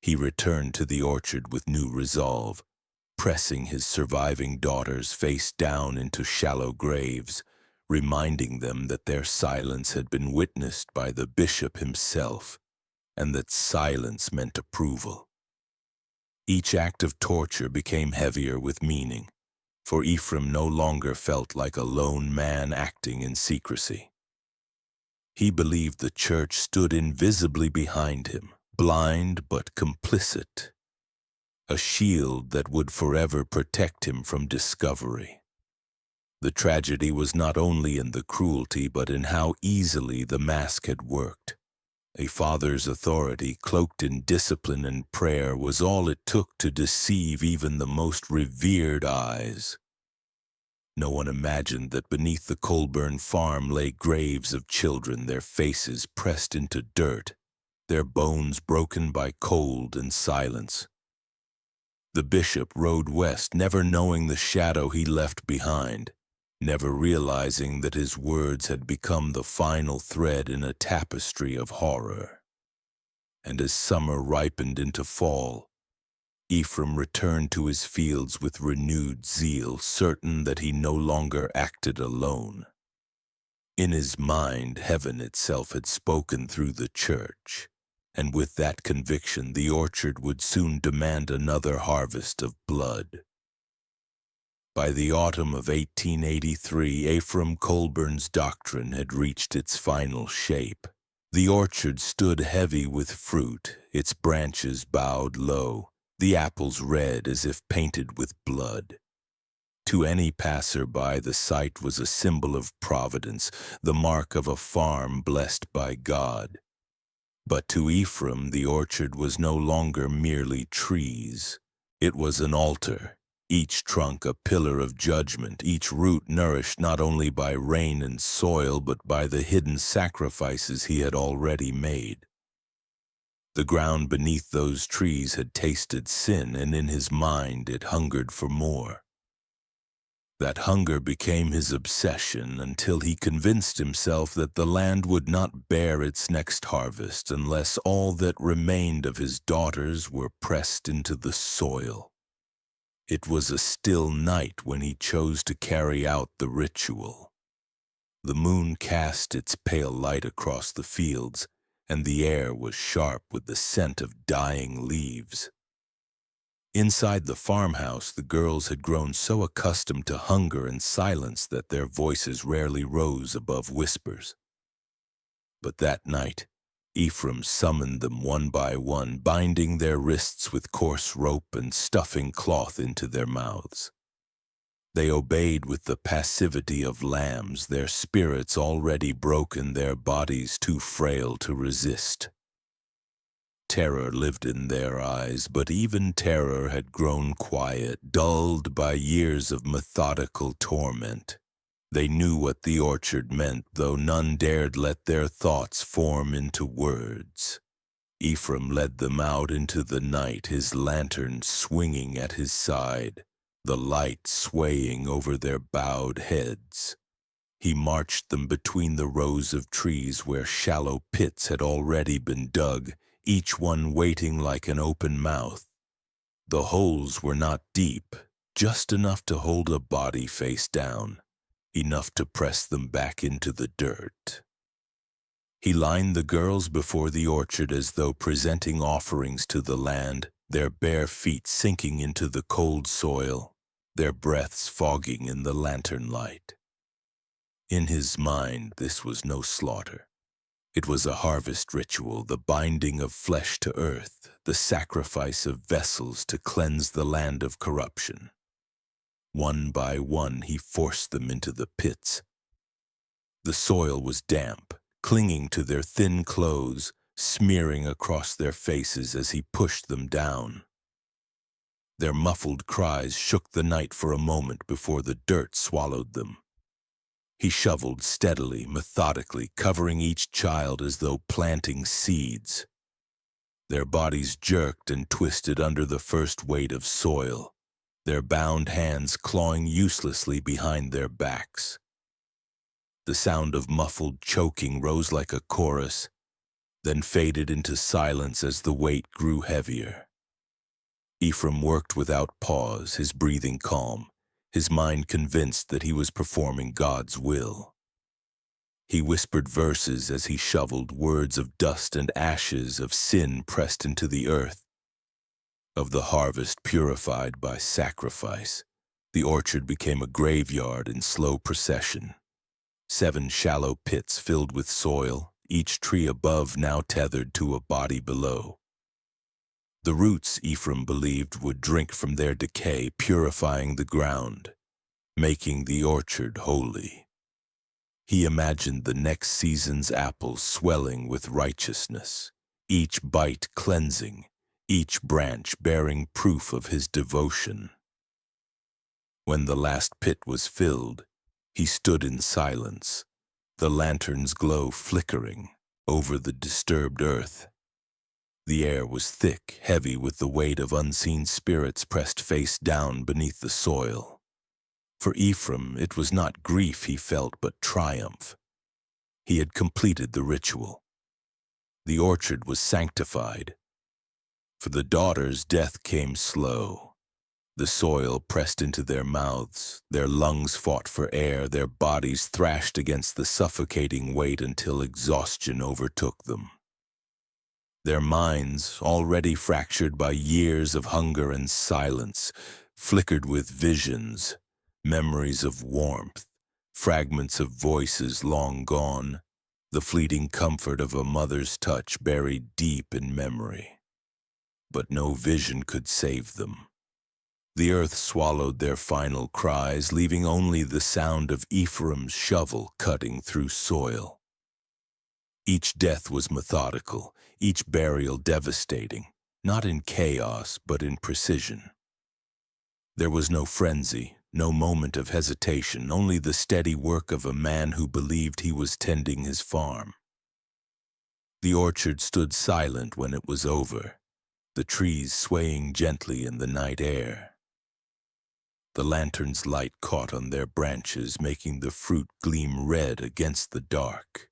He returned to the orchard with new resolve, pressing his surviving daughters face down into shallow graves, reminding them that their silence had been witnessed by the bishop himself, and that silence meant approval. Each act of torture became heavier with meaning, for Ephraim no longer felt like a lone man acting in secrecy. He believed the church stood invisibly behind him, blind but complicit, a shield that would forever protect him from discovery. The tragedy was not only in the cruelty but in how easily the mask had worked. A father's authority, cloaked in discipline and prayer, was all it took to deceive even the most revered eyes. No one imagined that beneath the Colburn farm lay graves of children, their faces pressed into dirt, their bones broken by cold and silence. The bishop rode west, never knowing the shadow he left behind, never realizing that his words had become the final thread in a tapestry of horror. And as summer ripened into fall, Ephraim returned to his fields with renewed zeal, certain that he no longer acted alone. In his mind, heaven itself had spoken through the church, and with that conviction the orchard would soon demand another harvest of blood. By the autumn of 1883, Ephraim Colburn's doctrine had reached its final shape. The orchard stood heavy with fruit, its branches bowed low, the apples red as if painted with blood. To any passer-by, the sight was a symbol of providence, the mark of a farm blessed by God. But to Ephraim, the orchard was no longer merely trees. It was an altar, each trunk a pillar of judgment, each root nourished not only by rain and soil, but by the hidden sacrifices he had already made. The ground beneath those trees had tasted sin, and in his mind it hungered for more. That hunger became his obsession until he convinced himself that the land would not bear its next harvest unless all that remained of his daughters were pressed into the soil. It was a still night when he chose to carry out the ritual. The moon cast its pale light across the fields, and the air was sharp with the scent of dying leaves. Inside the farmhouse, the girls had grown so accustomed to hunger and silence that their voices rarely rose above whispers. But that night, Ephraim summoned them one by one, binding their wrists with coarse rope and stuffing cloth into their mouths. They obeyed with the passivity of lambs, their spirits already broken, their bodies too frail to resist. Terror lived in their eyes, but even terror had grown quiet, dulled by years of methodical torment. They knew what the orchard meant, though none dared let their thoughts form into words. Ephraim led them out into the night, his lantern swinging at his side, the light swaying over their bowed heads. He marched them between the rows of trees where shallow pits had already been dug, each one waiting like an open mouth. The holes were not deep, just enough to hold a body face down, enough to press them back into the dirt. He lined the girls before the orchard as though presenting offerings to the land, their bare feet sinking into the cold soil, their breaths fogging in the lantern light. In his mind, this was no slaughter. It was a harvest ritual, the binding of flesh to earth, the sacrifice of vessels to cleanse the land of corruption. One by one, he forced them into the pits. The soil was damp, clinging to their thin clothes, smearing across their faces as he pushed them down. Their muffled cries shook the night for a moment before the dirt swallowed them. He shoveled steadily, methodically, covering each child as though planting seeds. Their bodies jerked and twisted under the first weight of soil, their bound hands clawing uselessly behind their backs. The sound of muffled choking rose like a chorus, then faded into silence as the weight grew heavier. Ephraim worked without pause, his breathing calm, his mind convinced that he was performing God's will. He whispered verses as he shoveled, words of dust and ashes, of sin pressed into the earth, of the harvest purified by sacrifice. The orchard became a graveyard in slow procession. 7 shallow pits filled with soil, each tree above now tethered to a body below. The roots, Ephraim believed, would drink from their decay, purifying the ground, making the orchard holy. He imagined the next season's apples swelling with righteousness, each bite cleansing, each branch bearing proof of his devotion. When the last pit was filled, he stood in silence, the lantern's glow flickering over the disturbed earth. The air was thick, heavy with the weight of unseen spirits pressed face down beneath the soil. For Ephraim, it was not grief he felt, but triumph. He had completed the ritual. The orchard was sanctified. For the daughters, death came slow. The soil pressed into their mouths, their lungs fought for air, their bodies thrashed against the suffocating weight until exhaustion overtook them. Their minds, already fractured by years of hunger and silence, flickered with visions, memories of warmth, fragments of voices long gone, the fleeting comfort of a mother's touch buried deep in memory. But no vision could save them. The earth swallowed their final cries, leaving only the sound of Ephraim's shovel cutting through soil. Each death was methodical, each burial devastating, not in chaos, but in precision. There was no frenzy, no moment of hesitation, only the steady work of a man who believed he was tending his farm. The orchard stood silent when it was over, the trees swaying gently in the night air. The lantern's light caught on their branches, making the fruit gleam red against the dark.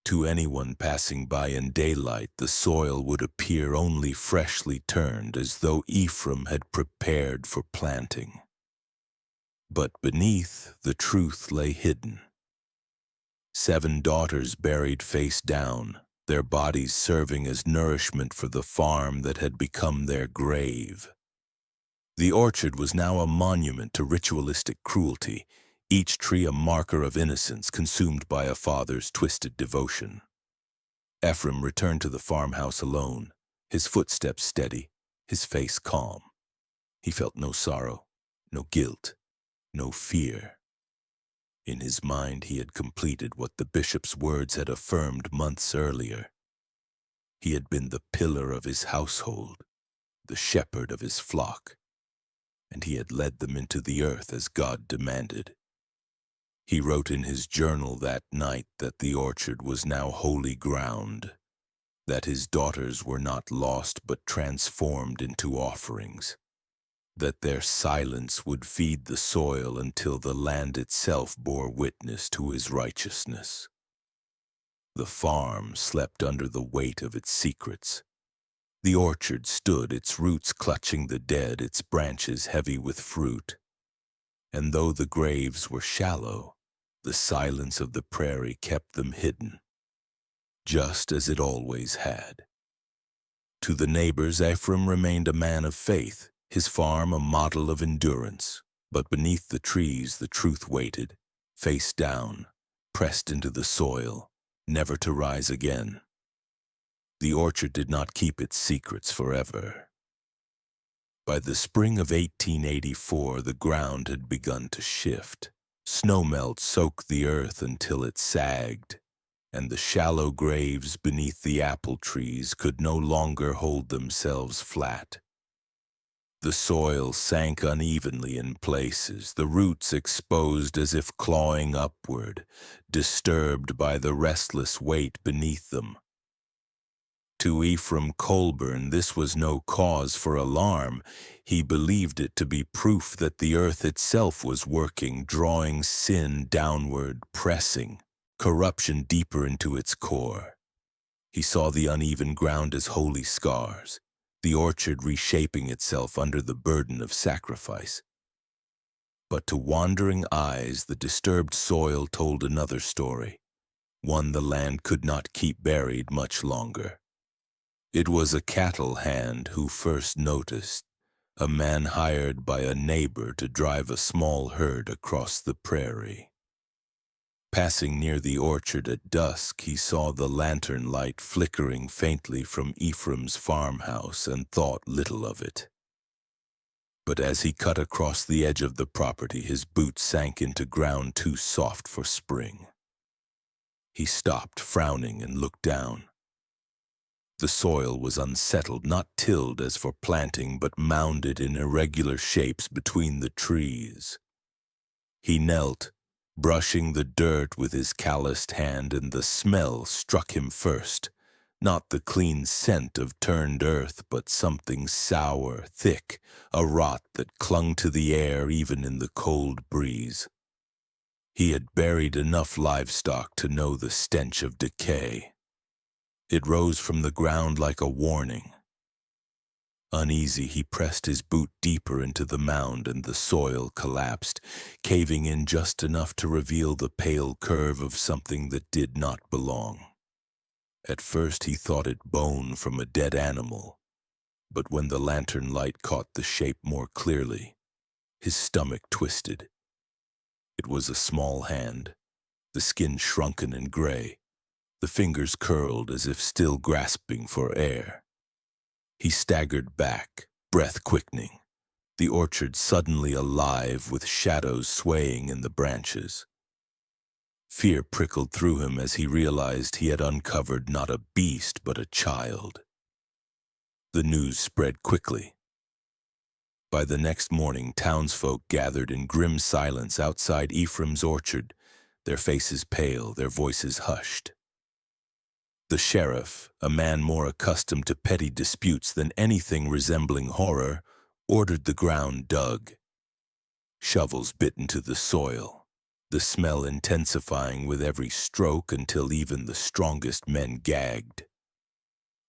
To anyone passing by in daylight, the soil would appear only freshly turned, as though Ephraim had prepared for planting. But beneath, the truth lay hidden. 7 daughters buried face down, their bodies serving as nourishment for the farm that had become their grave. The orchard was now a monument to ritualistic cruelty, each tree a marker of innocence consumed by a father's twisted devotion. Ephraim returned to the farmhouse alone, his footsteps steady, his face calm. He felt no sorrow, no guilt, no fear. In his mind, he had completed what the bishop's words had affirmed months earlier. He had been the pillar of his household, the shepherd of his flock, and he had led them into the earth as God demanded. He wrote in his journal that night that the orchard was now holy ground, that his daughters were not lost but transformed into offerings, that their silence would feed the soil until the land itself bore witness to his righteousness. The farm slept under the weight of its secrets. The orchard stood, its roots clutching the dead, its branches heavy with fruit. And though the graves were shallow, the silence of the prairie kept them hidden, just as it always had. To the neighbors, Ephraim remained a man of faith, his farm a model of endurance. But beneath the trees, the truth waited, face down, pressed into the soil, never to rise again. The orchard did not keep its secrets forever. By the spring of 1884, the ground had begun to shift. Snowmelt soaked the earth until it sagged, and the shallow graves beneath the apple trees could no longer hold themselves flat. The soil sank unevenly in places, the roots exposed as if clawing upward, disturbed by the restless weight beneath them. To Ephraim Colburn, this was no cause for alarm. He believed it to be proof that the earth itself was working, drawing sin downward, pressing corruption deeper into its core. He saw the uneven ground as holy scars, the orchard reshaping itself under the burden of sacrifice. But to wandering eyes, the disturbed soil told another story, one the land could not keep buried much longer. It was a cattle hand who first noticed, a man hired by a neighbor to drive a small herd across the prairie. Passing near the orchard at dusk, he saw the lantern light flickering faintly from Ephraim's farmhouse and thought little of it. But as he cut across the edge of the property, his boots sank into ground too soft for spring. He stopped, frowning, and looked down. The soil was unsettled, not tilled as for planting, but mounded in irregular shapes between the trees. He knelt, brushing the dirt with his calloused hand, and the smell struck him first, Not the clean scent of turned earth, but something sour, thick, a rot that clung to the air even in the cold breeze. He had buried enough livestock to know the stench of decay. It rose from the ground like a warning. Uneasy, he pressed his boot deeper into the mound and the soil collapsed, caving in just enough to reveal the pale curve of something that did not belong. At first he thought it bone from a dead animal, but when the lantern light caught the shape more clearly, his stomach twisted. It was a small hand, the skin shrunken and gray, the fingers curled as if still grasping for air. He staggered back, breath quickening, the orchard suddenly alive with shadows swaying in the branches. Fear prickled through him as he realized he had uncovered not a beast but a child. The news spread quickly. By the next morning, townsfolk gathered in grim silence outside Ephraim's orchard, their faces pale, their voices hushed. The sheriff, a man more accustomed to petty disputes than anything resembling horror, ordered the ground dug. Shovels bit into the soil, the smell intensifying with every stroke until even the strongest men gagged.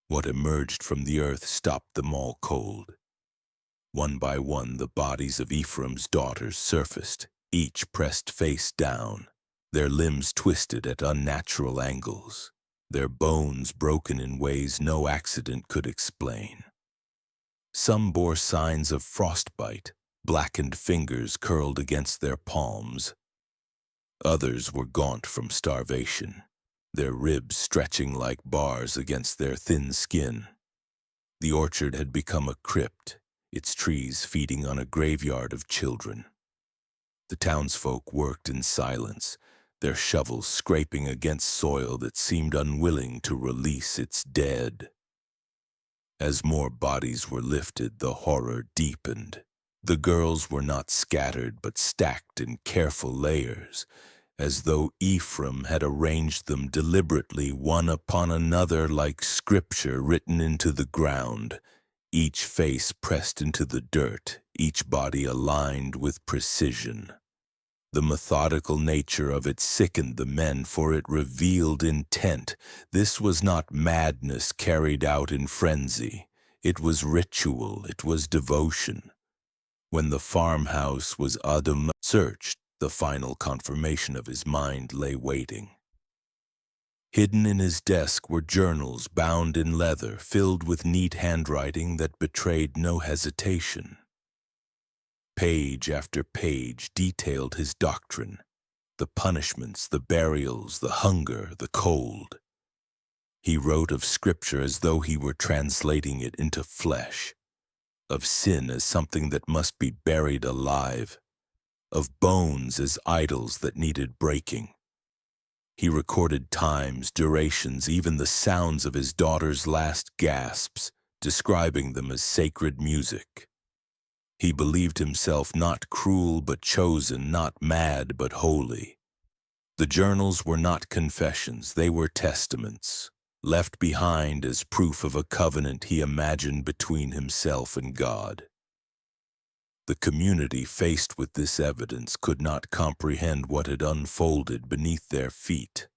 What emerged from the earth stopped them all cold. One by one, the bodies of Ephraim's daughters surfaced, each pressed face down, their limbs twisted at unnatural angles, their bones broken in ways no accident could explain. Some bore signs of frostbite, blackened fingers curled against their palms. Others were gaunt from starvation, their ribs stretching like bars against their thin skin. The orchard had become a crypt, its trees feeding on a graveyard of children. The townsfolk worked in silence, their shovels scraping against soil that seemed unwilling to release its dead. As more bodies were lifted, the horror deepened. The girls were not scattered but stacked in careful layers, as though Ephraim had arranged them deliberately one upon another like scripture written into the ground, each face pressed into the dirt, each body aligned with precision. The methodical nature of it sickened the men, for it revealed intent. This was not madness carried out in frenzy. It was ritual, it was devotion. When the farmhouse was Adam searched, the final confirmation of his mind lay waiting. Hidden in his desk were journals bound in leather, filled with neat handwriting that betrayed no hesitation. Page after page detailed his doctrine, the punishments, the burials, the hunger, the cold. He wrote of Scripture as though he were translating it into flesh, of sin as something that must be buried alive, of bones as idols that needed breaking. He recorded times, durations, even the sounds of his daughter's last gasps, describing them as sacred music. He believed himself not cruel but chosen, not mad but holy. The journals were not confessions, they were testaments, left behind as proof of a covenant he imagined between himself and God. The community faced with this evidence could not comprehend what had unfolded beneath their feet.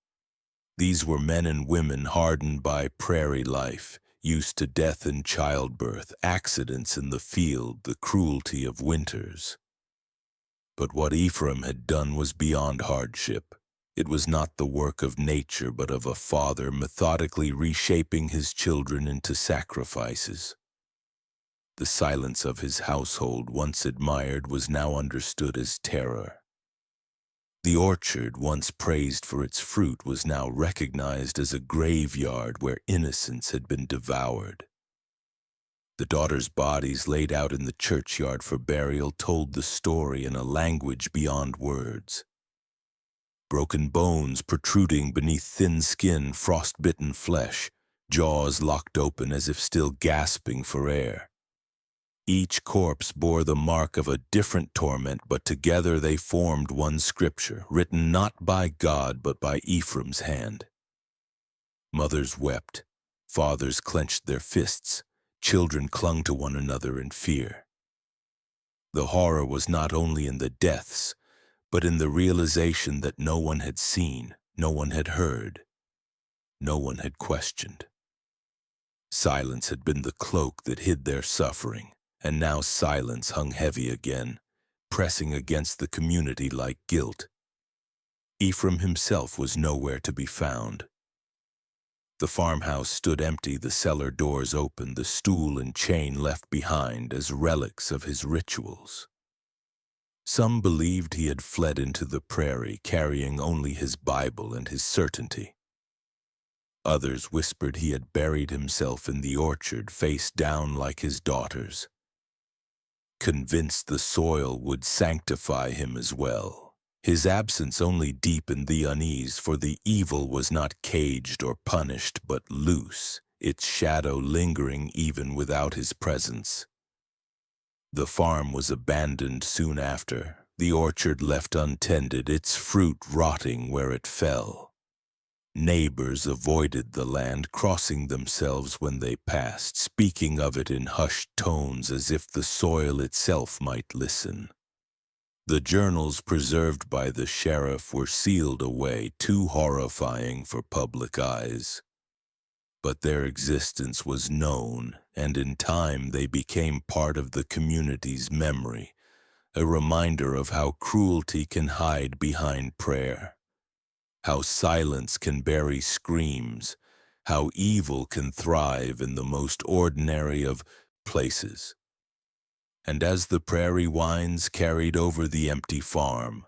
These were men and women hardened by prairie life, used to death in childbirth, accidents in the field, the cruelty of winters. But what Ephraim had done was beyond hardship. It was not the work of nature, but of a father methodically reshaping his children into sacrifices. The silence of his household, once admired, was now understood as terror. The orchard, once praised for its fruit, was now recognized as a graveyard where innocence had been devoured. The daughters' bodies laid out in the churchyard for burial told the story in a language beyond words. Broken bones protruding beneath thin skin, frost-bitten flesh, jaws locked open as if still gasping for air. Each corpse bore the mark of a different torment, but together they formed one scripture, written not by God but by Ephraim's hand. Mothers wept, Fathers clenched their fists. Children clung to one another in fear. The horror was not only in the deaths, but in the realization that no one had seen, no one had heard, no one had questioned. Silence had been the cloak that hid their suffering, and now silence hung heavy again, pressing against the community like guilt. Ephraim himself was nowhere to be found. The farmhouse stood empty, the cellar doors open, the stool and chain left behind as relics of his rituals. Some believed he had fled into the prairie, carrying only his Bible and his certainty. Others whispered he had buried himself in the orchard, face down like his daughters, convinced the soil would sanctify him as well. His absence only deepened the unease, for the evil was not caged or punished, but loose, its shadow lingering even without his presence. The farm was abandoned soon after, the orchard left untended, its fruit rotting where it fell. Neighbors avoided the land, crossing themselves when they passed, speaking of it in hushed tones as if the soil itself might listen. The journals preserved by the sheriff were sealed away, too horrifying for public eyes. But their existence was known, and in time they became part of the community's memory, a reminder of how cruelty can hide behind prayer, how silence can bury screams, how evil can thrive in the most ordinary of places. And as the prairie winds carried over the empty farm,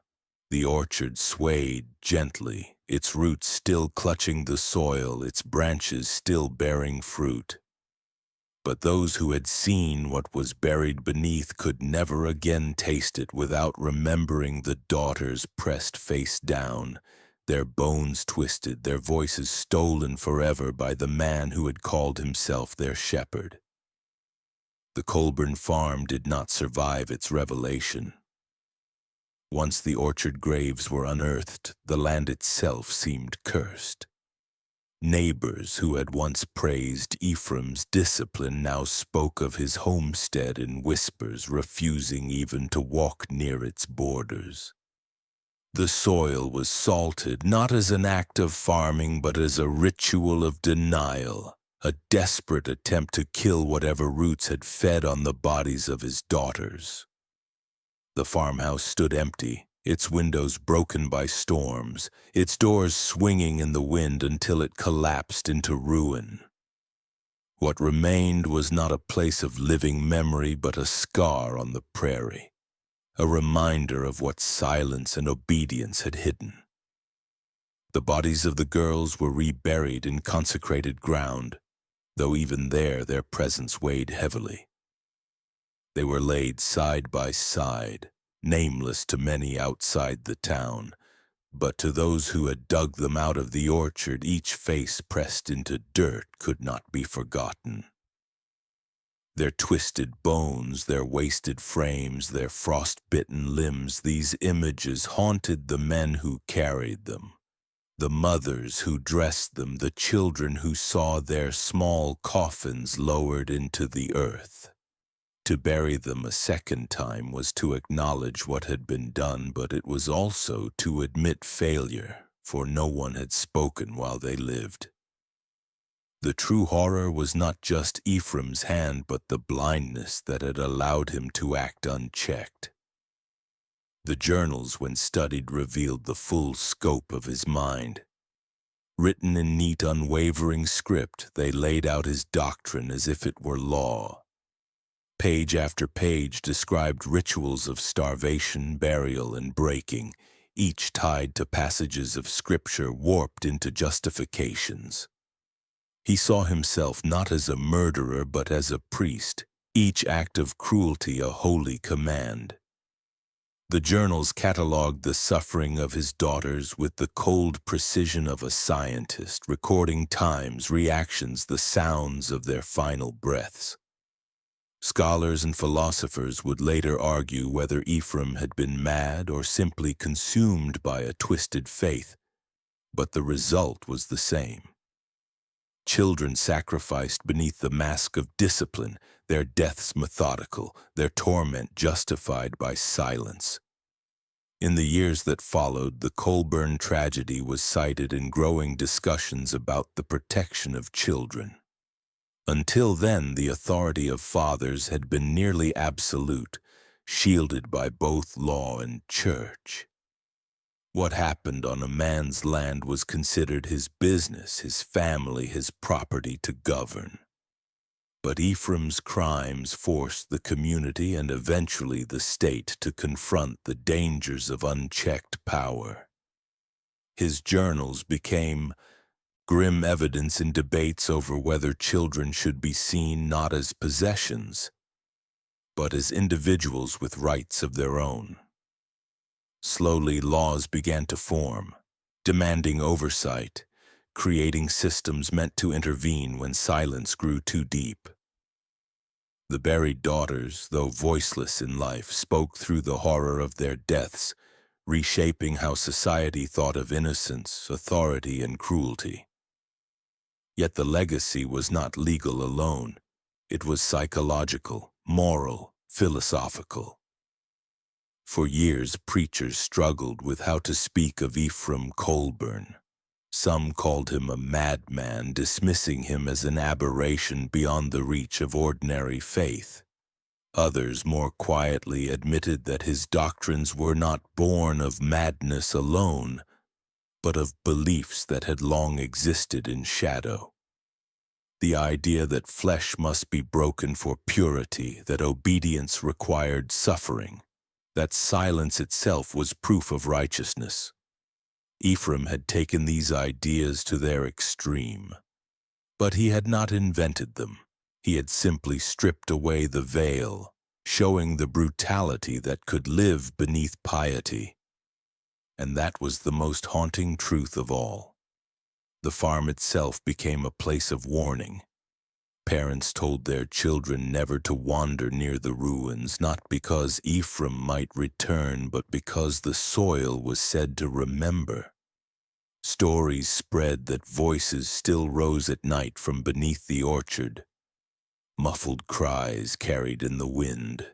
the orchard swayed gently, its roots still clutching the soil, its branches still bearing fruit. But those who had seen what was buried beneath could never again taste it without remembering the daughters pressed face down, their bones twisted, their voices stolen forever by the man who had called himself their shepherd. The Colburn farm did not survive its revelation. Once the orchard graves were unearthed, the land itself seemed cursed. Neighbors who had once praised Ephraim's discipline now spoke of his homestead in whispers, refusing even to walk near its borders. The soil was salted, not as an act of farming, but as a ritual of denial, a desperate attempt to kill whatever roots had fed on the bodies of his daughters. The farmhouse stood empty, its windows broken by storms, its doors swinging in the wind until it collapsed into ruin. What remained was not a place of living memory, but a scar on the prairie, a reminder of what silence and obedience had hidden. The bodies of the girls were reburied in consecrated ground, though even there their presence weighed heavily. They were laid side by side, nameless to many outside the town, but to those who had dug them out of the orchard, each face pressed into dirt could not be forgotten. Their twisted bones, their wasted frames, their frost-bitten limbs, these images haunted the men who carried them, the mothers who dressed them, the children who saw their small coffins lowered into the earth. To bury them a second time was to acknowledge what had been done, but it was also to admit failure, for no one had spoken while they lived. The true horror was not just Ephraim's hand, but the blindness that had allowed him to act unchecked. The journals, when studied, revealed the full scope of his mind. Written in neat, unwavering script, they laid out his doctrine as if it were law. Page after page described rituals of starvation, burial, and breaking, each tied to passages of scripture warped into justifications. He saw himself not as a murderer but as a priest, each act of cruelty a holy command. The journals cataloged the suffering of his daughters with the cold precision of a scientist, recording times, reactions, the sounds of their final breaths. Scholars and philosophers would later argue whether Ephraim had been mad or simply consumed by a twisted faith, but the result was the same. Children sacrificed beneath the mask of discipline, their deaths methodical, their torment justified by silence. In the years that followed, the Colburn tragedy was cited in growing discussions about the protection of children. Until then, the authority of fathers had been nearly absolute, shielded by both law and church. What happened on a man's land was considered his business, his family, his property to govern. But Ephraim's crimes forced the community and eventually the state to confront the dangers of unchecked power. His journals became grim evidence in debates over whether children should be seen not as possessions, but as individuals with rights of their own. Slowly, laws began to form, demanding oversight, creating systems meant to intervene when silence grew too deep. The buried daughters, though voiceless in life, spoke through the horror of their deaths, reshaping how society thought of innocence, authority, and cruelty. Yet the legacy was not legal alone. It was psychological, moral, philosophical. For years, preachers struggled with how to speak of Ephraim Colburn. Some called him a madman, dismissing him as an aberration beyond the reach of ordinary faith. Others more quietly admitted that his doctrines were not born of madness alone, but of beliefs that had long existed in shadow. The idea that flesh must be broken for purity, that obedience required suffering, that silence itself was proof of righteousness. Ephraim had taken these ideas to their extreme. But he had not invented them. He had simply stripped away the veil, showing the brutality that could live beneath piety. And that was the most haunting truth of all. The farm itself became a place of warning. Parents told their children never to wander near the ruins, not because Ephraim might return, but because the soil was said to remember. Stories spread that voices still rose at night from beneath the orchard, muffled cries carried in the wind.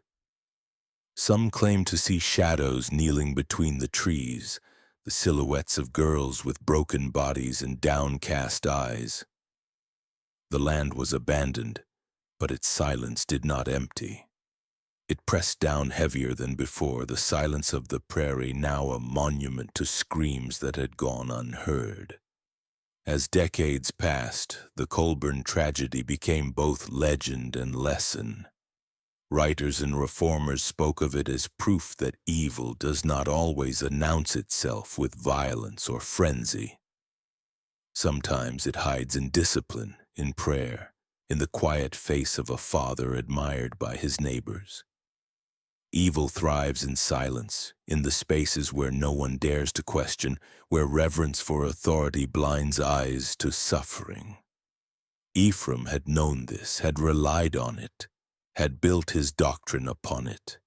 Some claimed to see shadows kneeling between the trees, the silhouettes of girls with broken bodies and downcast eyes. The land was abandoned, but its silence did not empty. It pressed down heavier than before, the silence of the prairie now a monument to screams that had gone unheard. As decades passed, the Colburn tragedy became both legend and lesson. Writers and reformers spoke of it as proof that evil does not always announce itself with violence or frenzy. Sometimes it hides in discipline, in prayer, in the quiet face of a father admired by his neighbors. Evil thrives in silence, in the spaces where no one dares to question, where reverence for authority blinds eyes to suffering. Ephraim had known this, had relied on it, had built his doctrine upon it.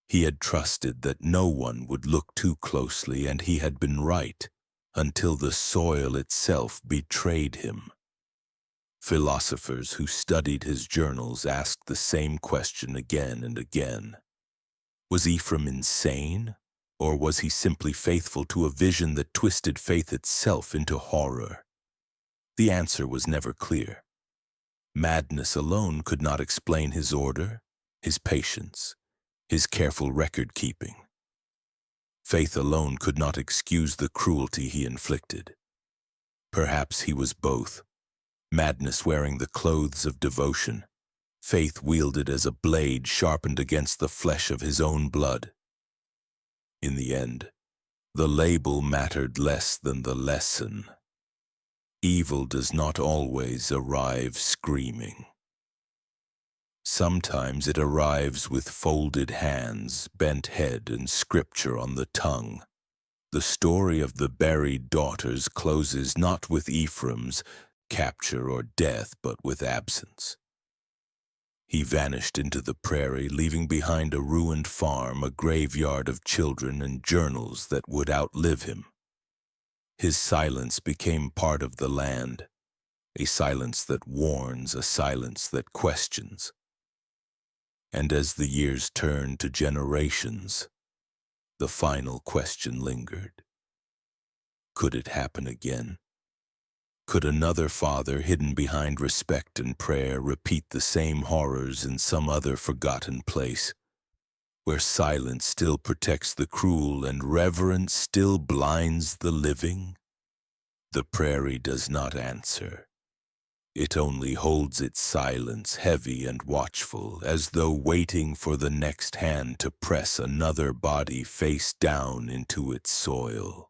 He had trusted that no one would look too closely, and he had been right, until the soil itself betrayed him. Philosophers who studied his journals asked the same question again and again. Was Ephraim insane, or was he simply faithful to a vision that twisted faith itself into horror? The answer was never clear. Madness alone could not explain his order, his patience, his careful record-keeping. Faith alone could not excuse the cruelty he inflicted. Perhaps he was both. Madness wearing the clothes of devotion, faith wielded as a blade sharpened against the flesh of his own blood. In the end, the label mattered less than the lesson. Evil does not always arrive screaming. Sometimes it arrives with folded hands, bent head, and scripture on the tongue. The story of the buried daughters closes not with Ephraim's capture or death, but with absence. He vanished into the prairie, leaving behind a ruined farm, a graveyard of children, and journals that would outlive him. His silence became part of the land, a silence that warns, a silence that questions. And as the years turned to generations, the final question lingered. Could it happen again? Could another father, hidden behind respect and prayer, repeat the same horrors in some other forgotten place, where silence still protects the cruel and reverence still blinds the living? The prairie does not answer. It only holds its silence heavy and watchful, as though waiting for the next hand to press another body face down into its soil.